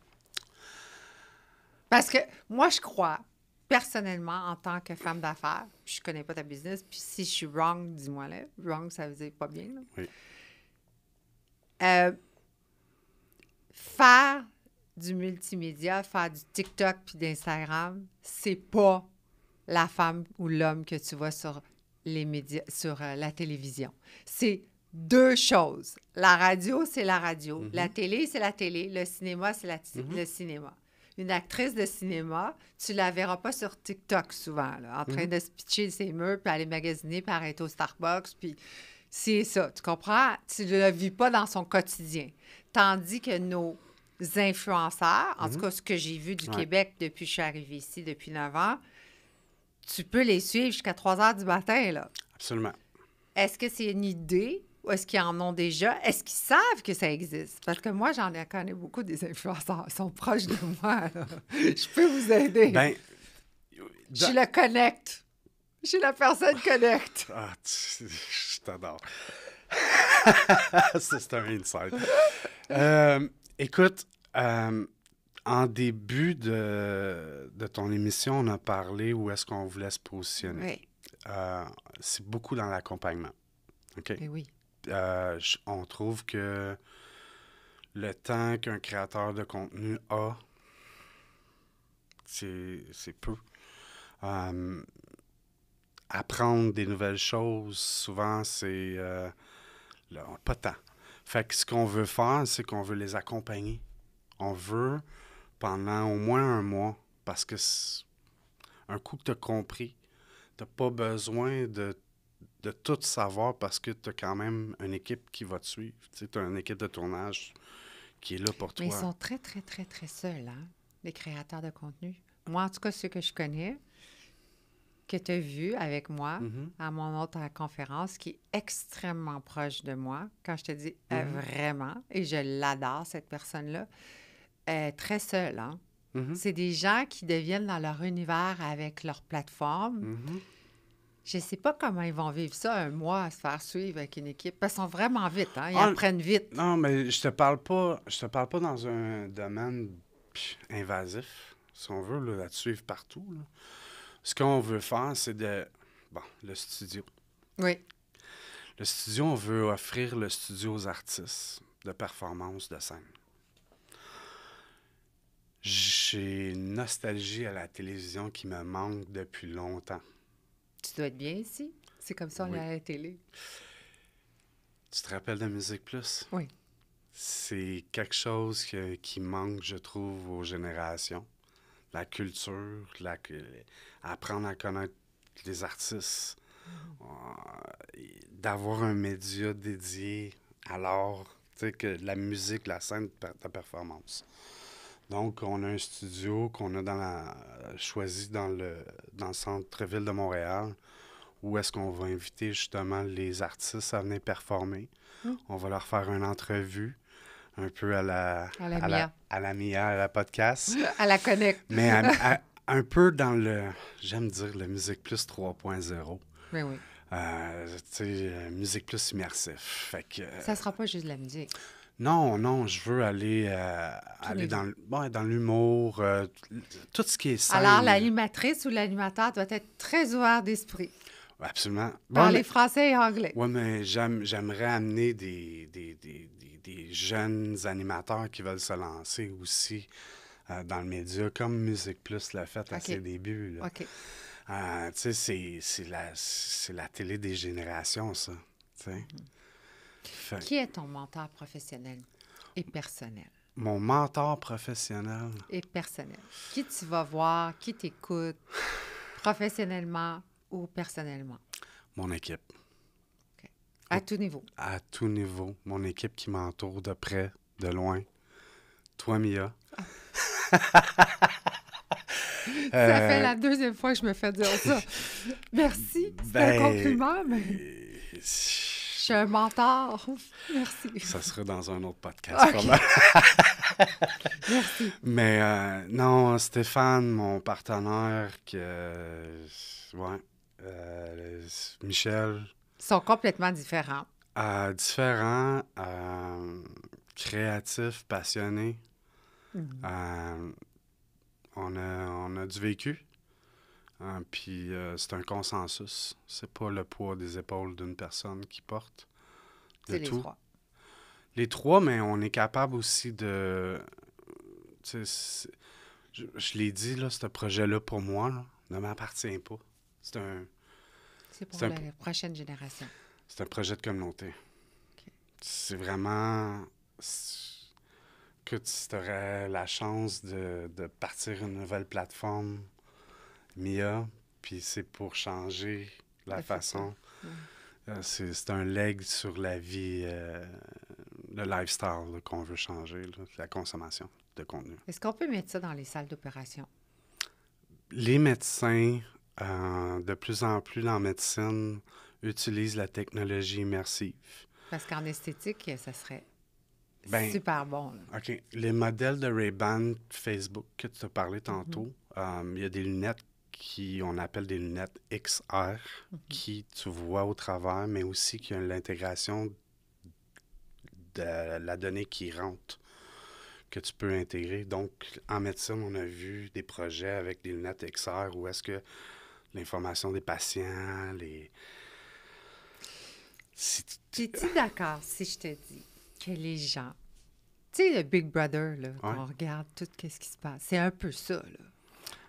Parce que moi, je crois, personnellement, en tant que femme d'affaires, puis je connais pas ta business, puis si je suis wrong, dis-moi là. Wrong, ça veut dire pas bien. Là. Oui. Faire du multimédia, faire du TikTok puis d'Instagram, c'est pas la femme ou l'homme que tu vois sur les médias, sur la télévision. C'est 2 choses. La radio, c'est la radio. La télé, c'est la télé. Le cinéma, c'est le cinéma. Une actrice de cinéma, tu la verras pas sur TikTok souvent, là, en train de se pitcher ses murs, puis aller magasiner, puis arrêter au Starbucks, puis c'est ça. Tu comprends? Tu ne la vis pas dans son quotidien. Tandis que nos influenceurs, en tout cas, ce que j'ai vu du Québec depuis que je suis arrivée ici, depuis 9 ans, tu peux les suivre jusqu'à 3 heures du matin, là. Absolument. Est-ce que c'est une idée ou est-ce qu'ils en ont déjà? Est-ce qu'ils savent que ça existe? Parce que moi, j'en connais beaucoup des influenceurs. Ils sont proches de moi, là. Je peux vous aider. Ben... Je suis le connect. Je suis la personne connect. Ah, je t'adore. C'est un insight. Écoute, en début de ton émission, on a parlé où est-ce qu'on voulait se positionner. Oui. C'est beaucoup dans l'accompagnement. OK? Eh oui. On trouve que le temps qu'un créateur de contenu a, c'est peu. Apprendre des nouvelles choses, souvent, c'est pas tant. Fait que ce qu'on veut faire, c'est qu'on veut les accompagner. On veut, pendant au moins un mois, parce que un coup que tu as compris, tu n'as pas besoin de tout savoir parce que tu as quand même une équipe qui va te suivre. Tu as une équipe de tournage qui est là pour toi. Mais ils sont très, très, très, très seuls, hein, les créateurs de contenu. Moi, en tout cas, ceux que je connais, que tu as vu avec moi à mon autre conférence, qui est extrêmement proche de moi, quand je te dis vraiment, et je l'adore, cette personne-là, très seule, hein? C'est des gens qui deviennent dans leur univers avec leur plateforme. Je ne sais pas comment ils vont vivre ça, un mois, à se faire suivre avec une équipe. Parce qu'ils sont vraiment vite, hein? Ils apprennent vite. Non, mais je te parle pas dans un domaine invasif, si on veut, là, te suivre partout. Là. Ce qu'on veut faire, c'est le studio. Oui. Le studio, on veut offrir le studio aux artistes de performance de scène. J'ai une nostalgie à la télévision qui me manque depuis longtemps. Tu dois être bien ici. C'est comme ça, on est à la télé. Tu te rappelles de Musique Plus? Oui. C'est quelque chose qui manque, je trouve, aux générations. la culture, apprendre à connaître les artistes, d'avoir un média dédié à l'art, tu sais, que la musique, la scène de performance. Donc, on a un studio qu'on a choisi dans le centre-ville de Montréal, où est-ce qu'on va inviter justement les artistes à venir performer. On va leur faire une entrevue, un peu à la Mia, à la podcast. À la Connect. Mais un peu dans j'aime dire, le Musique Plus 3.0. Mais oui. Tu sais, Musique Plus immersif. Fait que, ça sera pas juste de la musique. Non, je veux aller dans l'humour, tout ce qui est scène. Alors, l'animatrice ou l'animateur doit être très ouvert d'esprit. Absolument. Parler français et anglais. Oui, mais j'aimerais amener des jeunes animateurs qui veulent se lancer aussi dans le média, comme Musique Plus l'a fait à ses débuts. Là. OK. Tu sais, c'est la télé des générations, ça. Qui est ton mentor professionnel et personnel? Mon mentor professionnel? Et personnel. Qui tu vas voir, qui t'écoute, professionnellement ou personnellement? Mon équipe. Okay. À tout niveau? À tout niveau. Mon équipe qui m'entoure de près, de loin. Toi, Mia. Ça fait la deuxième fois que je me fais dire ça. Merci. C'est un compliment, mais... Je suis un mentor. Merci. Ça sera dans un autre podcast. Okay. Merci. Mais non, Stéphane, mon partenaire, Michel. Ils sont complètement différents. Différents, créatifs, passionnés. On a du vécu. Puis c'est un consensus. C'est pas le poids des épaules d'une personne qui porte. C'est les trois. Les trois, mais on est capable aussi de... Je l'ai dit, là, ce projet-là, pour moi, là, ne m'appartient pas. C'est pour la prochaine génération. C'est un projet de communauté. Okay. C'est vraiment... que tu aurais la chance de partir une nouvelle plateforme, Mia, puis c'est pour changer la façon. C'est un leg sur la vie, le lifestyle là, qu'on veut changer, là, la consommation de contenu. Est-ce qu'on peut mettre ça dans les salles d'opération? Les médecins, de plus en plus dans la médecine, utilisent la technologie immersive. Parce qu'en esthétique, ça serait super bon. Là. OK. Les modèles de Ray-Ban Facebook que tu as parlé tantôt, il y a des lunettes on appelle des lunettes XR, qui tu vois au travers, mais aussi qui ont l'intégration de la donnée qui rentre, que tu peux intégrer. Donc, en médecine, on a vu des projets avec des lunettes XR où est-ce que l'information des patients, Es-tu d'accord si je te dis que les gens... Tu sais, le Big Brother, là, on regarde tout ce qui se passe. C'est un peu ça, là.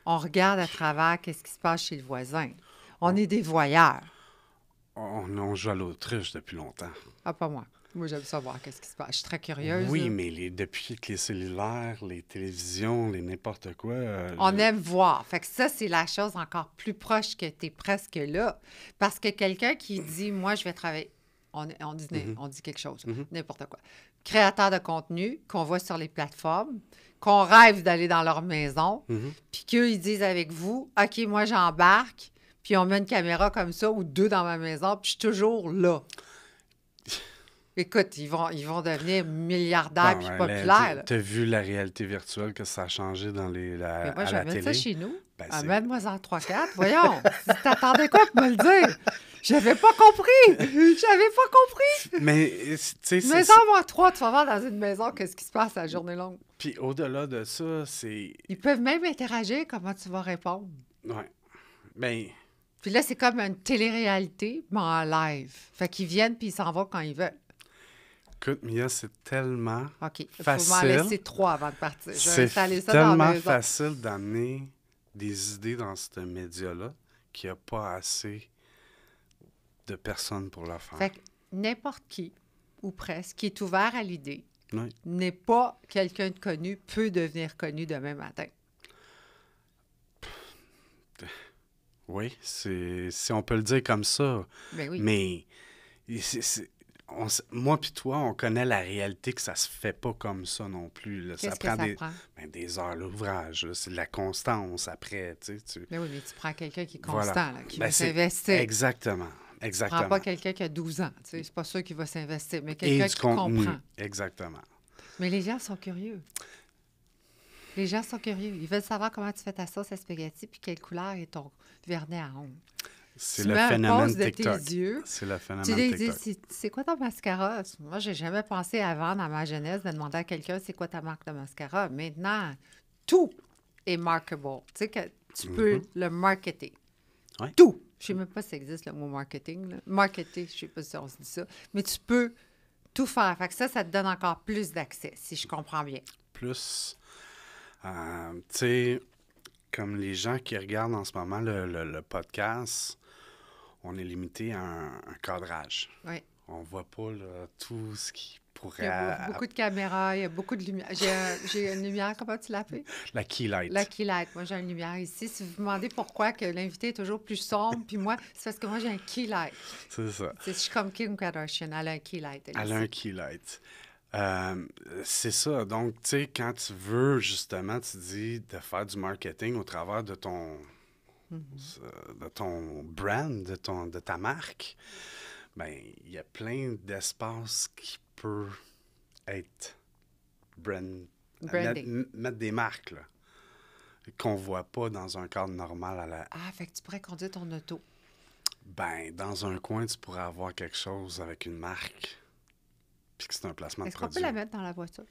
On regarde à travers qu'est-ce qui se passe chez le voisin. On est des voyeurs. On joue à l'autruche depuis longtemps. Ah, pas moi. Moi, j'aime savoir qu'est-ce qui se passe. Je suis très curieuse. Oui, là. mais depuis que les cellulaires, les télévisions, les n'importe quoi... on aime voir. Fait que ça, c'est la chose encore plus proche que tu es presque là. Parce que quelqu'un qui dit, moi, je vais travailler... On dit quelque chose, n'importe quoi. Créateur de contenu qu'on voit sur les plateformes, qu'on rêve d'aller dans leur maison, puis qu'eux, ils disent avec vous, « OK, moi, j'embarque, puis on met une caméra comme ça ou deux dans ma maison, puis je suis toujours là. » Écoute, ils vont devenir milliardaires puis populaires. Tu as vu la réalité virtuelle, que ça a changé dans Mais moi, à la télé? ça chez nous. Amène-moi-en 3-4, voyons. Si t'attendais quoi pour me le dire? J'avais pas compris! Mais, tu sais, Maison-moi 3, tu vas voir dans une maison qu'est-ce qui se passe à la journée longue. Puis au-delà de ça, c'est... Ils peuvent même interagir, comment tu vas répondre. Oui. Ben... Puis là, c'est comme une télé-réalité, mais en live. Fait qu'ils viennent puis ils s'en vont quand ils veulent. Écoute, Mia, c'est tellement facile. Il faut m'en laisser 3 avant de partir. C'est tellement facile d'amener des idées dans ce média-là qu'il n'y a pas assez de personnes pour le faire. Fait que n'importe qui, ou presque, qui est ouvert à l'idée, oui. n'est pas quelqu'un de connu, peut devenir connu demain matin. Oui, si on peut le dire comme ça. Ben oui. Mais moi puis toi, on connaît la réalité que ça se fait pas comme ça non plus, là. Ça Qu'est-ce que prend ça prend? des heures l'ouvrage, là. C'est de la constance après, tu sais. Ben oui, mais tu prends quelqu'un qui est Voilà. constant, là, qui Ben, veut c'est s'investir. exactement. Tu prends Exactement. pas quelqu'un qui a 12 ans, tu sais, c'est pas sûr qu'il va s'investir, mais Et quelqu'un du qui contenu. comprend. Exactement. Mais les gens sont curieux. Les gens sont curieux. Ils veulent savoir comment tu fais ta sauce à spaghetti puis quelle couleur est ton vernis à ongles. C'est Tu le mets un phénomène pause de TikTok. tes yeux. C'est le Tu phénomène lui dis, TikTok. c'est quoi ton mascara? Moi, j'ai jamais pensé avant, dans ma jeunesse, de demander à quelqu'un, c'est quoi ta marque de mascara? Maintenant, tout est marketable. Tu sais que tu peux le marketer. Ouais. Tout. Je sais même pas si ça existe, le mot marketing. Là. Marketer, je sais pas si on se dit ça. Mais tu peux tout faire. Fait que ça te donne encore plus d'accès, si je comprends bien. Plus, tu sais, comme les gens qui regardent en ce moment le podcast, on est limité à un cadrage. Oui. On voit pas là, tout ce qui Il pourrait... y a beaucoup de caméras, il y a beaucoup de lumière. J'ai une lumière, comment tu l'appelles? La key light. La key light. Moi, j'ai une lumière ici. Si vous vous demandez pourquoi que l'invité est toujours plus sombre, puis moi, c'est parce que moi, j'ai un key light. C'est ça. Je suis comme Kim Kardashian, elle a un key light. Elle a un key light. C'est ça. Donc, tu sais, quand tu veux, justement, tu dis de faire du marketing au travers de ton brand, de ta marque, ben il y a plein d'espaces qui peuvent être Branding. mettre des marques, là, qu'on voit pas dans un cadre normal Ah, fait que tu pourrais conduire ton auto. Ben, dans un coin, tu pourrais avoir quelque chose avec une marque, puis que c'est un placement de Est-ce qu'on produit. peut la mettre dans la voiture?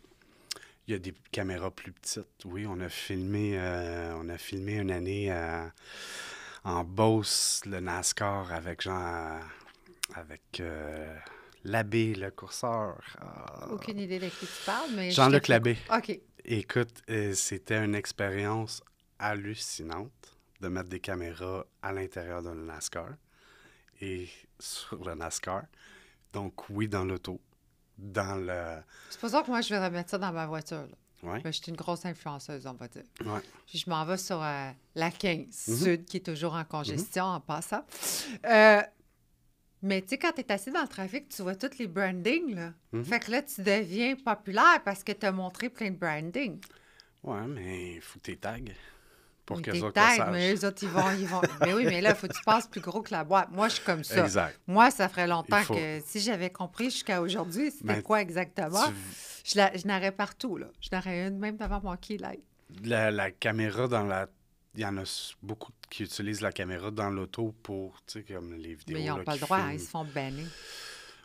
Il y a des caméras plus petites. Oui, on a filmé une année en Beauce, le NASCAR, avec Labbé, le courseur. Aucune idée de qui tu parles, mais... Jean-Luc Labbé. OK. Écoute, c'était une expérience hallucinante de mettre des caméras à l'intérieur de le NASCAR et sur le NASCAR. Donc, oui, dans l'auto, dans le... Supposons que moi, je vais remettre ça dans ma voiture. Là. Ouais. Ben, je suis une grosse influenceuse, on va dire. Ouais. Puis je m'en vais sur la 15 Mhm. Sud, qui est toujours en congestion en passant. Mais tu sais, quand tu es assis dans le trafic, tu vois tous les brandings, là. Mhm. Fait que là, tu deviens populaire parce que tu as montré plein de branding. Ouais, mais il faut que tu tags pour Mais que t'es les autres tête, le sachent. mais eux autres, ils vont... Mais oui, mais là, il faut que tu passes plus gros que la boîte. Moi, je suis comme ça. Exact. Moi, ça ferait longtemps Il faut- que si j'avais compris jusqu'à aujourd'hui, c'était Ben, quoi exactement, Tu- je n'aurais partout, là. Je n'aurais une même devant mon key light. La caméra dans la... Il y en a beaucoup qui utilisent la caméra dans l'auto pour, tu sais, comme les vidéos. Mais ils n'ont là, pas le qui droit, hein, filment. ils se font banner.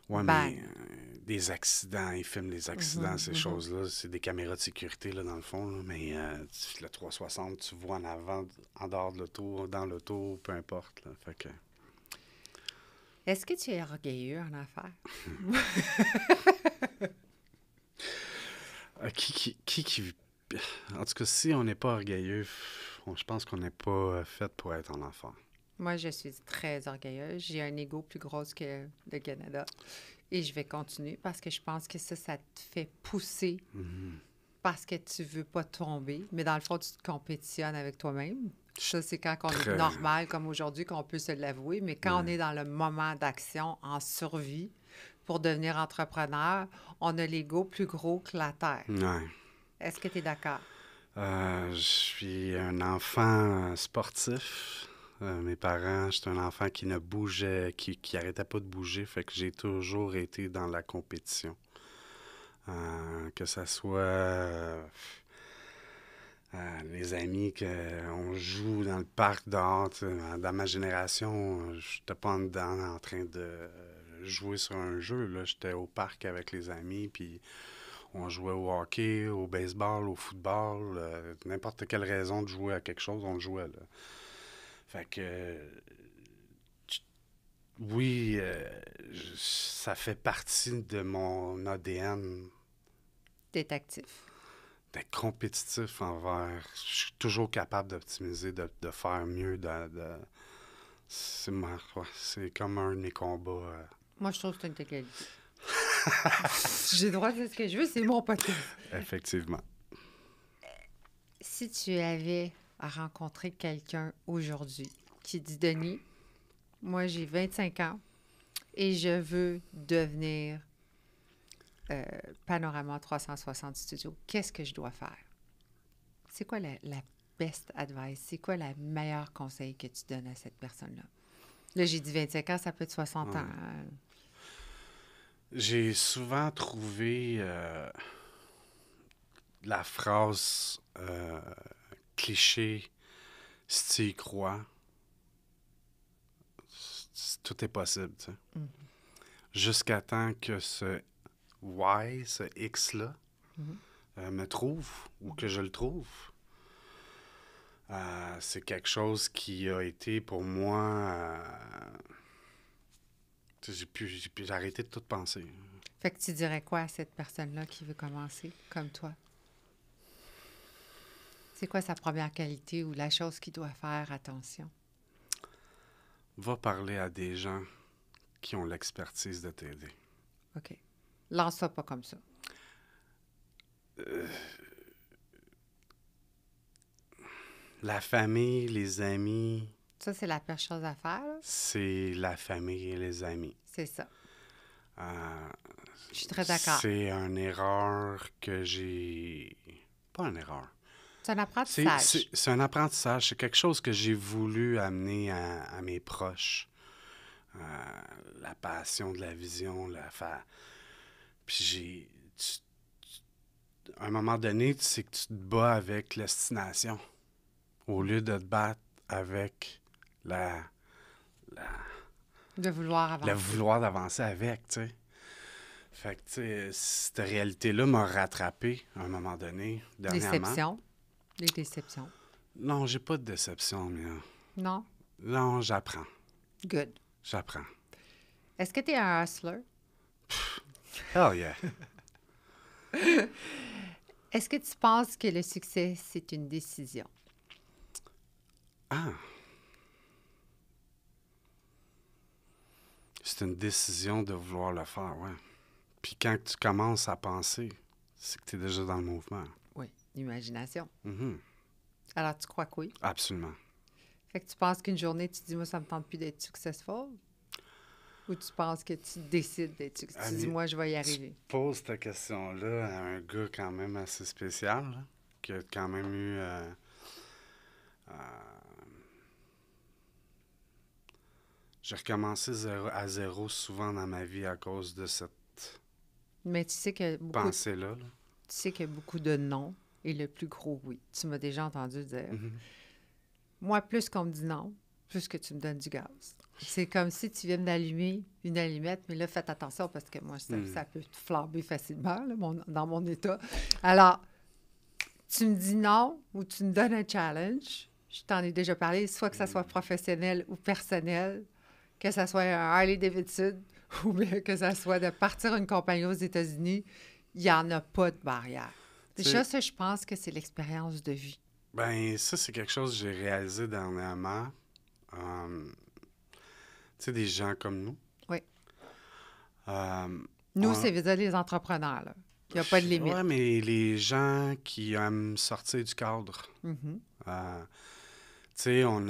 Ouais, ban. mais des accidents, ils filment des accidents, ces choses-là. C'est des caméras de sécurité, là, dans le fond. Là, mais le 360, tu vois en avant, en dehors de l'auto, dans l'auto, peu importe. Là, fait que... Est-ce que tu es orgueilleux en affaires? Qui... En tout cas, si on n'est pas orgueilleux, je pense qu'on n'est pas fait pour être en affaires. Moi, je suis très orgueilleuse. J'ai un ego plus gros que le Canada. Et je vais continuer parce que je pense que ça te fait pousser parce que tu veux pas tomber. Mais dans le fond, tu te compétitionnes avec toi-même. Ça, c'est quand on est normal, comme aujourd'hui, qu'on peut se l'avouer. Mais quand on est dans le moment d'action, en survie, pour devenir entrepreneur, on a l'ego plus gros que la terre. Ouais. Est-ce que tu es d'accord? Je suis un enfant sportif. Mes parents, j'étais un enfant qui ne bougeait, qui arrêtait pas de bouger, fait que j'ai toujours été dans la compétition. Que ça soit les amis, qu'on joue dans le parc dehors. Dans ma génération, je n'étais pas en dedans en train de jouer sur un jeu. Là, j'étais au parc avec les amis, puis on jouait au hockey, au baseball, au football. N'importe quelle raison de jouer à quelque chose, on le jouait, là. Fait que, oui, ça fait partie de mon ADN T'es actif. d'être compétitif envers... Je suis toujours capable d'optimiser, de faire mieux. C'est comme un de mes combats. Moi, je trouve que c'est une de tes qualités. J'ai le droit de dire ce que je veux, c'est mon podcast. Effectivement. Si tu avais à rencontrer quelqu'un aujourd'hui qui dit, Denis, moi, j'ai 25 ans et je veux devenir Panorama 360 Studio. Qu'est-ce que je dois faire? C'est quoi la best advice? C'est quoi le meilleur conseil que tu donnes à cette personne-là? Là, j'ai dit 25 ans, ça peut être 60 ans. J'ai souvent trouvé la phrase cliché, si tu y crois, tout est possible, tu sais. Mhm. Jusqu'à temps que ce Y, ce X-là, me trouve ou que je le trouve. C'est quelque chose qui a été pour moi... j'ai arrêté de tout penser. Fait que tu dirais quoi à cette personne-là qui veut commencer comme toi? C'est quoi sa première qualité ou la chose qu'il doit faire attention? Va parler à des gens qui ont l'expertise de t'aider. OK. Lance ça pas comme ça. La famille, les amis, Ça, c'est la pire chose à faire, là. c'est la famille et les amis. C'est ça. Euh, Je suis très d'accord. C'est une erreur que j'ai... Pas une erreur. C'est un apprentissage. C'est un apprentissage. C'est quelque chose que j'ai voulu amener à mes proches. La passion de la vision, Puis à un moment donné, tu sais que tu te bats avec l'obstination au lieu de te battre avec De vouloir avancer. le vouloir d'avancer avec, tu sais. Fait que, tu sais, cette réalité-là m'a rattrapé à un moment donné, dernièrement. Déception. Les déceptions. Non, j'ai pas de déception, mais... Non? Non, j'apprends. Good. J'apprends. Est-ce que tu es un hustler? Oh yeah! Est-ce que tu penses que le succès, c'est une décision? Ah! C'est une décision de vouloir le faire, ouais. Puis quand tu commences à penser, c'est que tu es déjà dans le mouvement. Oui, l'imagination. Mhm. Alors, tu crois que oui? Absolument. Fait que tu penses qu'une journée, tu dis, moi, ça me tente plus d'être successful? Ou tu penses que tu décides d'être successful? Tu dis, moi, je vais y arriver. Tu poses ta question-là à un gars quand même assez spécial, là, qui a quand même eu... J'ai recommencé à zéro souvent dans ma vie à cause de cette Mais tu sais que beaucoup, pensée-là. Là. tu sais qu'il y a beaucoup de non et le plus gros oui. Tu m'as déjà entendu dire. Mhm. Moi, plus qu'on me dit non, plus que tu me donnes du gaz. C'est comme si tu viens d'allumer une allumette, mais là, faites attention parce que moi, ça peut flamber facilement là, dans mon état. Alors, tu me dis non ou tu me donnes un challenge. Je t'en ai déjà parlé, soit que ça soit professionnel ou personnel, que ça soit un Harley-Davidson ou bien que ça soit de partir une compagnie aux États-Unis, il n'y en a pas de barrière. Déjà, ça, je pense que c'est l'expérience de vie. Ben, ça, c'est quelque chose que j'ai réalisé dernièrement. Tu sais, des gens comme nous. Oui. Nous, c'est veut dire les entrepreneurs, là. Il n'y a pas de limite. Oui, mais les gens qui aiment sortir du cadre. Mm-hmm. Tu sais, on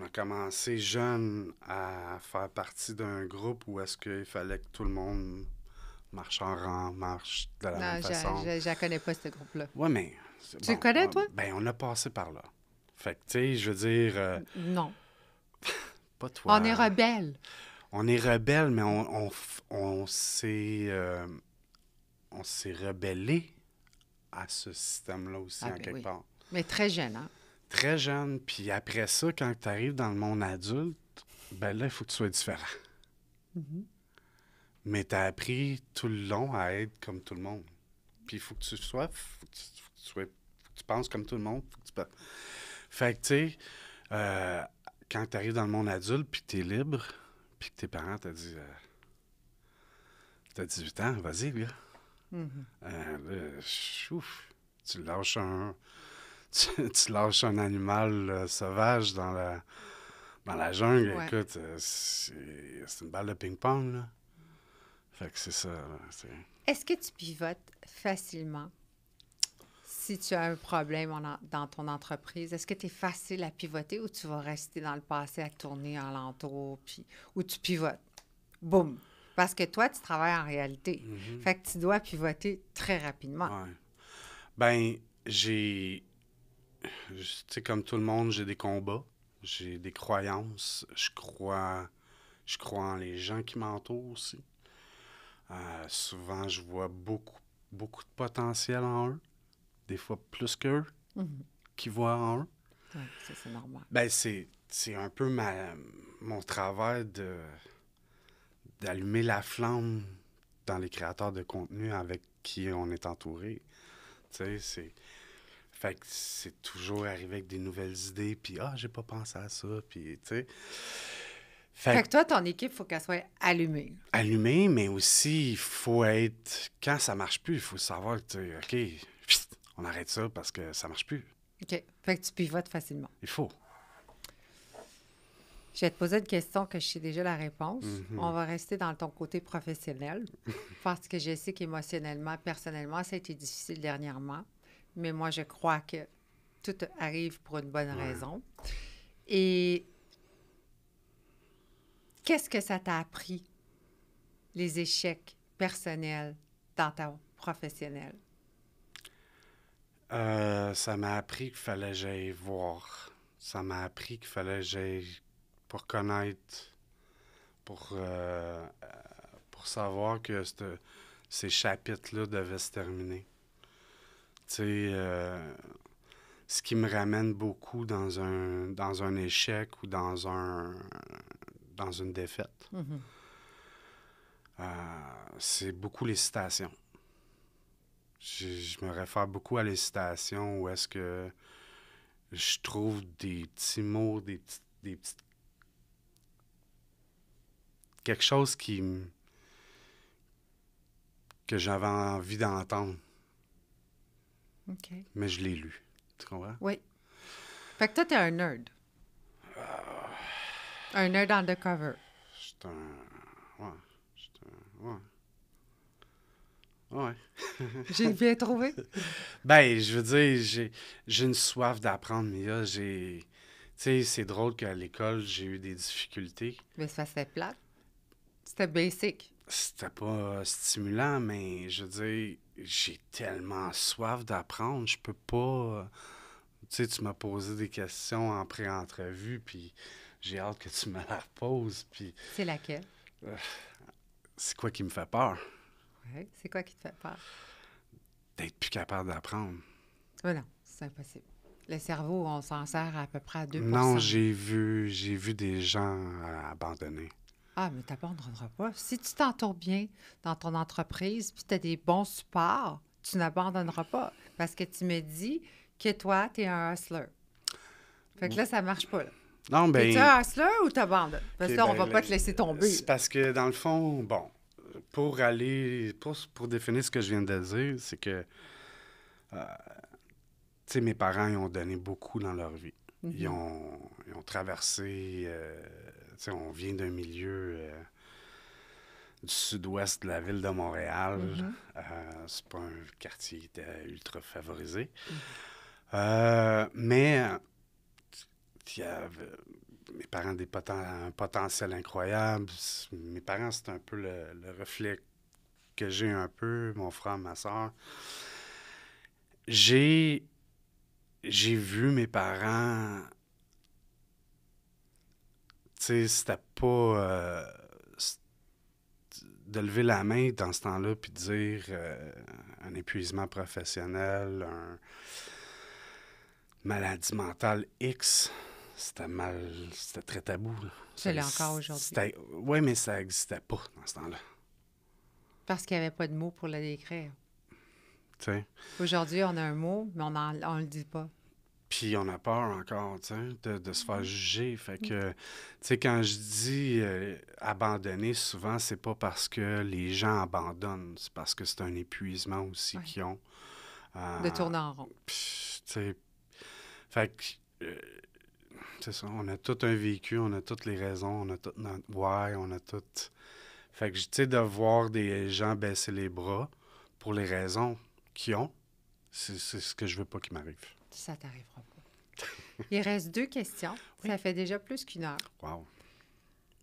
a commencé jeune à faire partie d'un groupe où est-ce qu'il fallait que tout le monde marche en rang, marche de la même façon. Je ne connais pas, ce groupe-là. Oui, mais... Tu le connais, toi? Ben, on a passé par là. Fait que, tu sais, je veux dire... Non. Pas toi. On est rebelles. On est rebelles, mais on s'est rebellé à ce système-là aussi, en quelque part. Mais très jeune, hein? Très jeune. Puis après ça, quand tu arrives dans le monde adulte, ben là, il faut que tu sois différent. Mm-hmm. Mais tu as appris tout le long à être comme tout le monde. Puis il faut que tu sois... Faut que tu penses comme tout le monde. Fait que, tu sais, quand tu arrives dans le monde adulte, puis que tu es libre, puis que tes parents t'ont dit... t'as 18 ans, vas-y, gars. Mm-hmm. Tu lâches tu lâches un animal sauvage dans la jungle. Ouais. Écoute, c'est une balle de ping-pong, là. Fait que c'est ça. Là, Est-ce que tu pivotes facilement si tu as un problème dans ton entreprise, est-ce que tu es facile à pivoter ou tu vas rester dans le passé à tourner en l'entour, puis ou tu pivotes? Boum! Parce que toi, tu travailles en réalité. Fait que tu dois pivoter très rapidement. Ouais. Ben, tu sais, comme tout le monde, j'ai des combats, j'ai des croyances. Je crois en les gens qui m'entourent aussi. Souvent, je vois beaucoup de potentiel en eux, des fois plus qu'eux Mhm. qui voient en eux. Oui, ça, c'est normal. Ben, c'est un peu mon travail d'allumer la flamme dans les créateurs de contenu avec qui on est entouré. Tu sais, Fait que c'est toujours arrivé avec des nouvelles idées, puis j'ai pas pensé à ça, puis tu sais. Fait Fait que que toi, ton équipe, il faut qu'elle soit allumée. allumer, mais aussi, il faut être. Quand ça marche plus, il faut savoir que, tu sais, OK, pfft, on arrête ça parce que ça marche plus. OK. Fait que tu pivotes facilement. Il faut. Je vais te poser une question que je sais déjà la réponse. Mhm. On va rester dans ton côté professionnel parce que je sais qu'émotionnellement, personnellement, ça a été difficile dernièrement. Mais moi, je crois que tout arrive pour une bonne Ouais. raison. Et qu'est-ce que ça t'a appris, les échecs personnels dans ta professionnelle? Ça m'a appris qu'il fallait que j'aille voir. Ça m'a appris qu'il fallait que j'aille pour connaître, pour savoir que ces chapitres-là devaient se terminer. Tu sais, ce qui me ramène beaucoup dans un échec ou dans une défaite, Mhm. c'est beaucoup les citations. Je me réfère beaucoup à les citations où est-ce que je trouve des petits mots, des petites... quelque chose que j'avais envie d'entendre, OK. mais je l'ai lu. Tu comprends? Oui. Fait que toi, t'es un nerd. Un nerd undercover. C'est un... Ouais. C'est un... Ouais. Ouais. J'ai bien trouvé. Ben, je veux dire, j'ai une soif d'apprendre, mais là, Tu sais, c'est drôle qu'à l'école, j'ai eu des difficultés. Mais ça, c'était plate. C'était basic. C'était pas stimulant, mais je veux dire, j'ai tellement soif d'apprendre, je peux pas... Tu sais, tu m'as posé des questions en pré-entrevue, puis j'ai hâte que tu me la poses, puis C'est laquelle? c'est quoi qui me fait peur? Oui. C'est quoi qui te fait peur? D'être plus capable d'apprendre. Mais non, c'est impossible. Le cerveau, on s'en sert à peu près à 2 Non, j'ai vu des gens abandonner. Ah, mais tu n'abandonneras pas. Si tu t'entoures bien dans ton entreprise puis tu as des bons supports, tu n'abandonneras pas. Parce que tu me dis que toi, tu es un hustler. Fait que là, ça marche pas. Là. Non, T'es-tu ben... un hustler ou tu abandonnes? Parce que ok, là, on ben, va pas te laisser tomber. c'est parce que, dans le fond, bon, pour définir ce que je viens de dire, c'est que, tu sais, mes parents, ils ont donné beaucoup dans leur vie. Mhm. Ils ont traversé, tu sais, on vient d'un milieu du sud-ouest de la ville de Montréal. Mhm. C'est pas un quartier qui était ultra favorisé. Mhm. Mais il y avait mes parents un potentiel incroyable. Mes parents, c'est un peu le reflet que j'ai un peu, mon frère, ma soeur. J'ai vu mes parents, tu sais, c'était pas de lever la main dans ce temps-là puis de dire un épuisement professionnel, un maladie mentale X. C'était très tabou. Je l'ai encore aujourd'hui. Oui, mais ça n'existait pas dans ce temps-là. Parce qu'il n'y avait pas de mots pour le décrire. Tu sais. Aujourd'hui, on a un mot, mais on le dit pas. Puis on a peur encore, tu sais, de se faire juger. Fait que, tu sais, quand je dis abandonner, souvent, c'est pas parce que les gens abandonnent. C'est parce que c'est un épuisement aussi Ouais. qu'ils ont. De tourner en rond. Puis, tu sais, fait que, c'est ça, on a tout un vécu, on a toutes les raisons, on a tout notre why, on a tout... Fait que, tu sais, de voir des gens baisser les bras pour les raisons qu'ils ont, C'est ce que je veux pas qu'il m'arrive. Ça t'arrivera pas. Il reste 2 questions. Oui. Ça fait déjà plus qu'1 heure. Wow.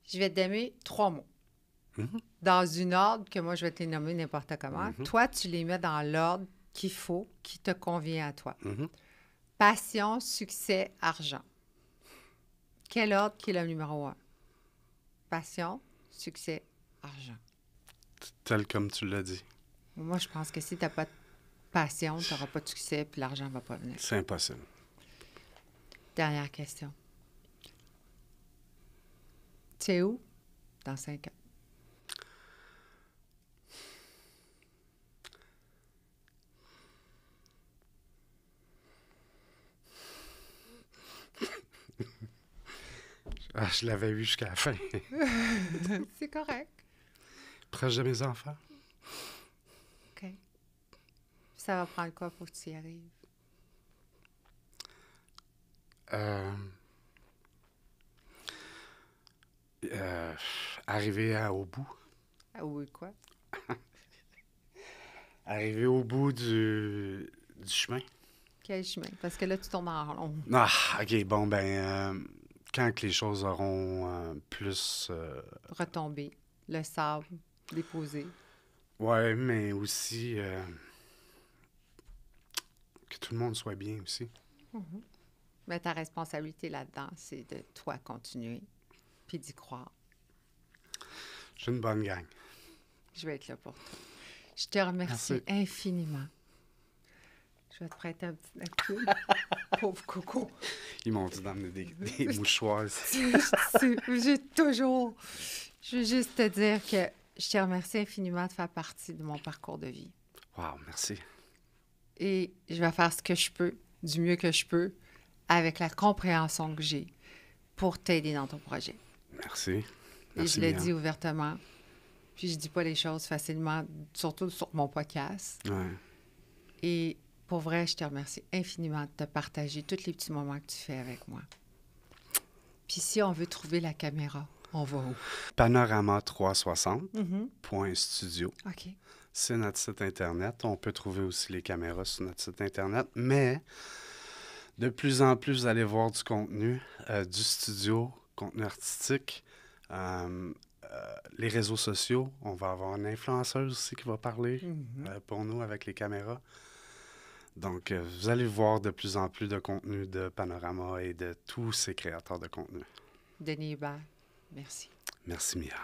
Je vais te donner 3 mots. Dans une ordre que moi, je vais te les nommer n'importe comment. Toi, tu les mets dans l'ordre qu'il faut, qui te convient à toi. Passion, succès, argent. Quel ordre qui est le numéro 1? Passion, succès, argent. Tel comme tu l'as dit. Moi, je pense que si tu n'as pas de passion, tu n'auras pas de succès, puis l'argent ne va pas venir. C'est impossible. Dernière question. Tu es où dans 5 ans? Ah, je l'avais eu jusqu'à la fin. C'est correct. Proche de mes enfants. OK. Ça va prendre quoi pour que tu y arrives? Arriver au bout. Ah oui, quoi? Arriver au bout du chemin. Quel chemin? Parce que là, tu tournes en rond. Ah, OK, bon, quand que les choses auront plus... Retomber, le sable, déposer. Ouais, mais aussi que tout le monde soit bien aussi. Mais ta responsabilité là-dedans, c'est de toi continuer, puis d'y croire. J'ai une bonne gang. Je vais être là pour toi. Je te remercie infiniment. Je vais te prêter un petit napkin. Pauvre Coco. Ils m'ont dit d'emmener des mouchoirs. J'ai toujours... Je veux juste te dire que je te remercie infiniment de faire partie de mon parcours de vie. Wow, merci. Et je vais faire ce que je peux, du mieux que je peux, avec la compréhension que j'ai pour t'aider dans ton projet. Merci. Et je le dis ouvertement. Puis je dis pas les choses facilement, surtout sur mon podcast. Ouais. Et pour vrai, je te remercie infiniment de te partager tous les petits moments que tu fais avec moi. Puis si on veut trouver la caméra, on va où? Panorama360.studio. OK. C'est notre site Internet. On peut trouver aussi les caméras sur notre site Internet. Mais de plus en plus, vous allez voir du contenu du studio, contenu artistique, les réseaux sociaux. On va avoir une influenceuse aussi qui va parler pour nous avec les caméras. Donc, vous allez voir de plus en plus de contenu de Panorama et de tous ces créateurs de contenu. Denis Hubert, merci. Merci, Mia.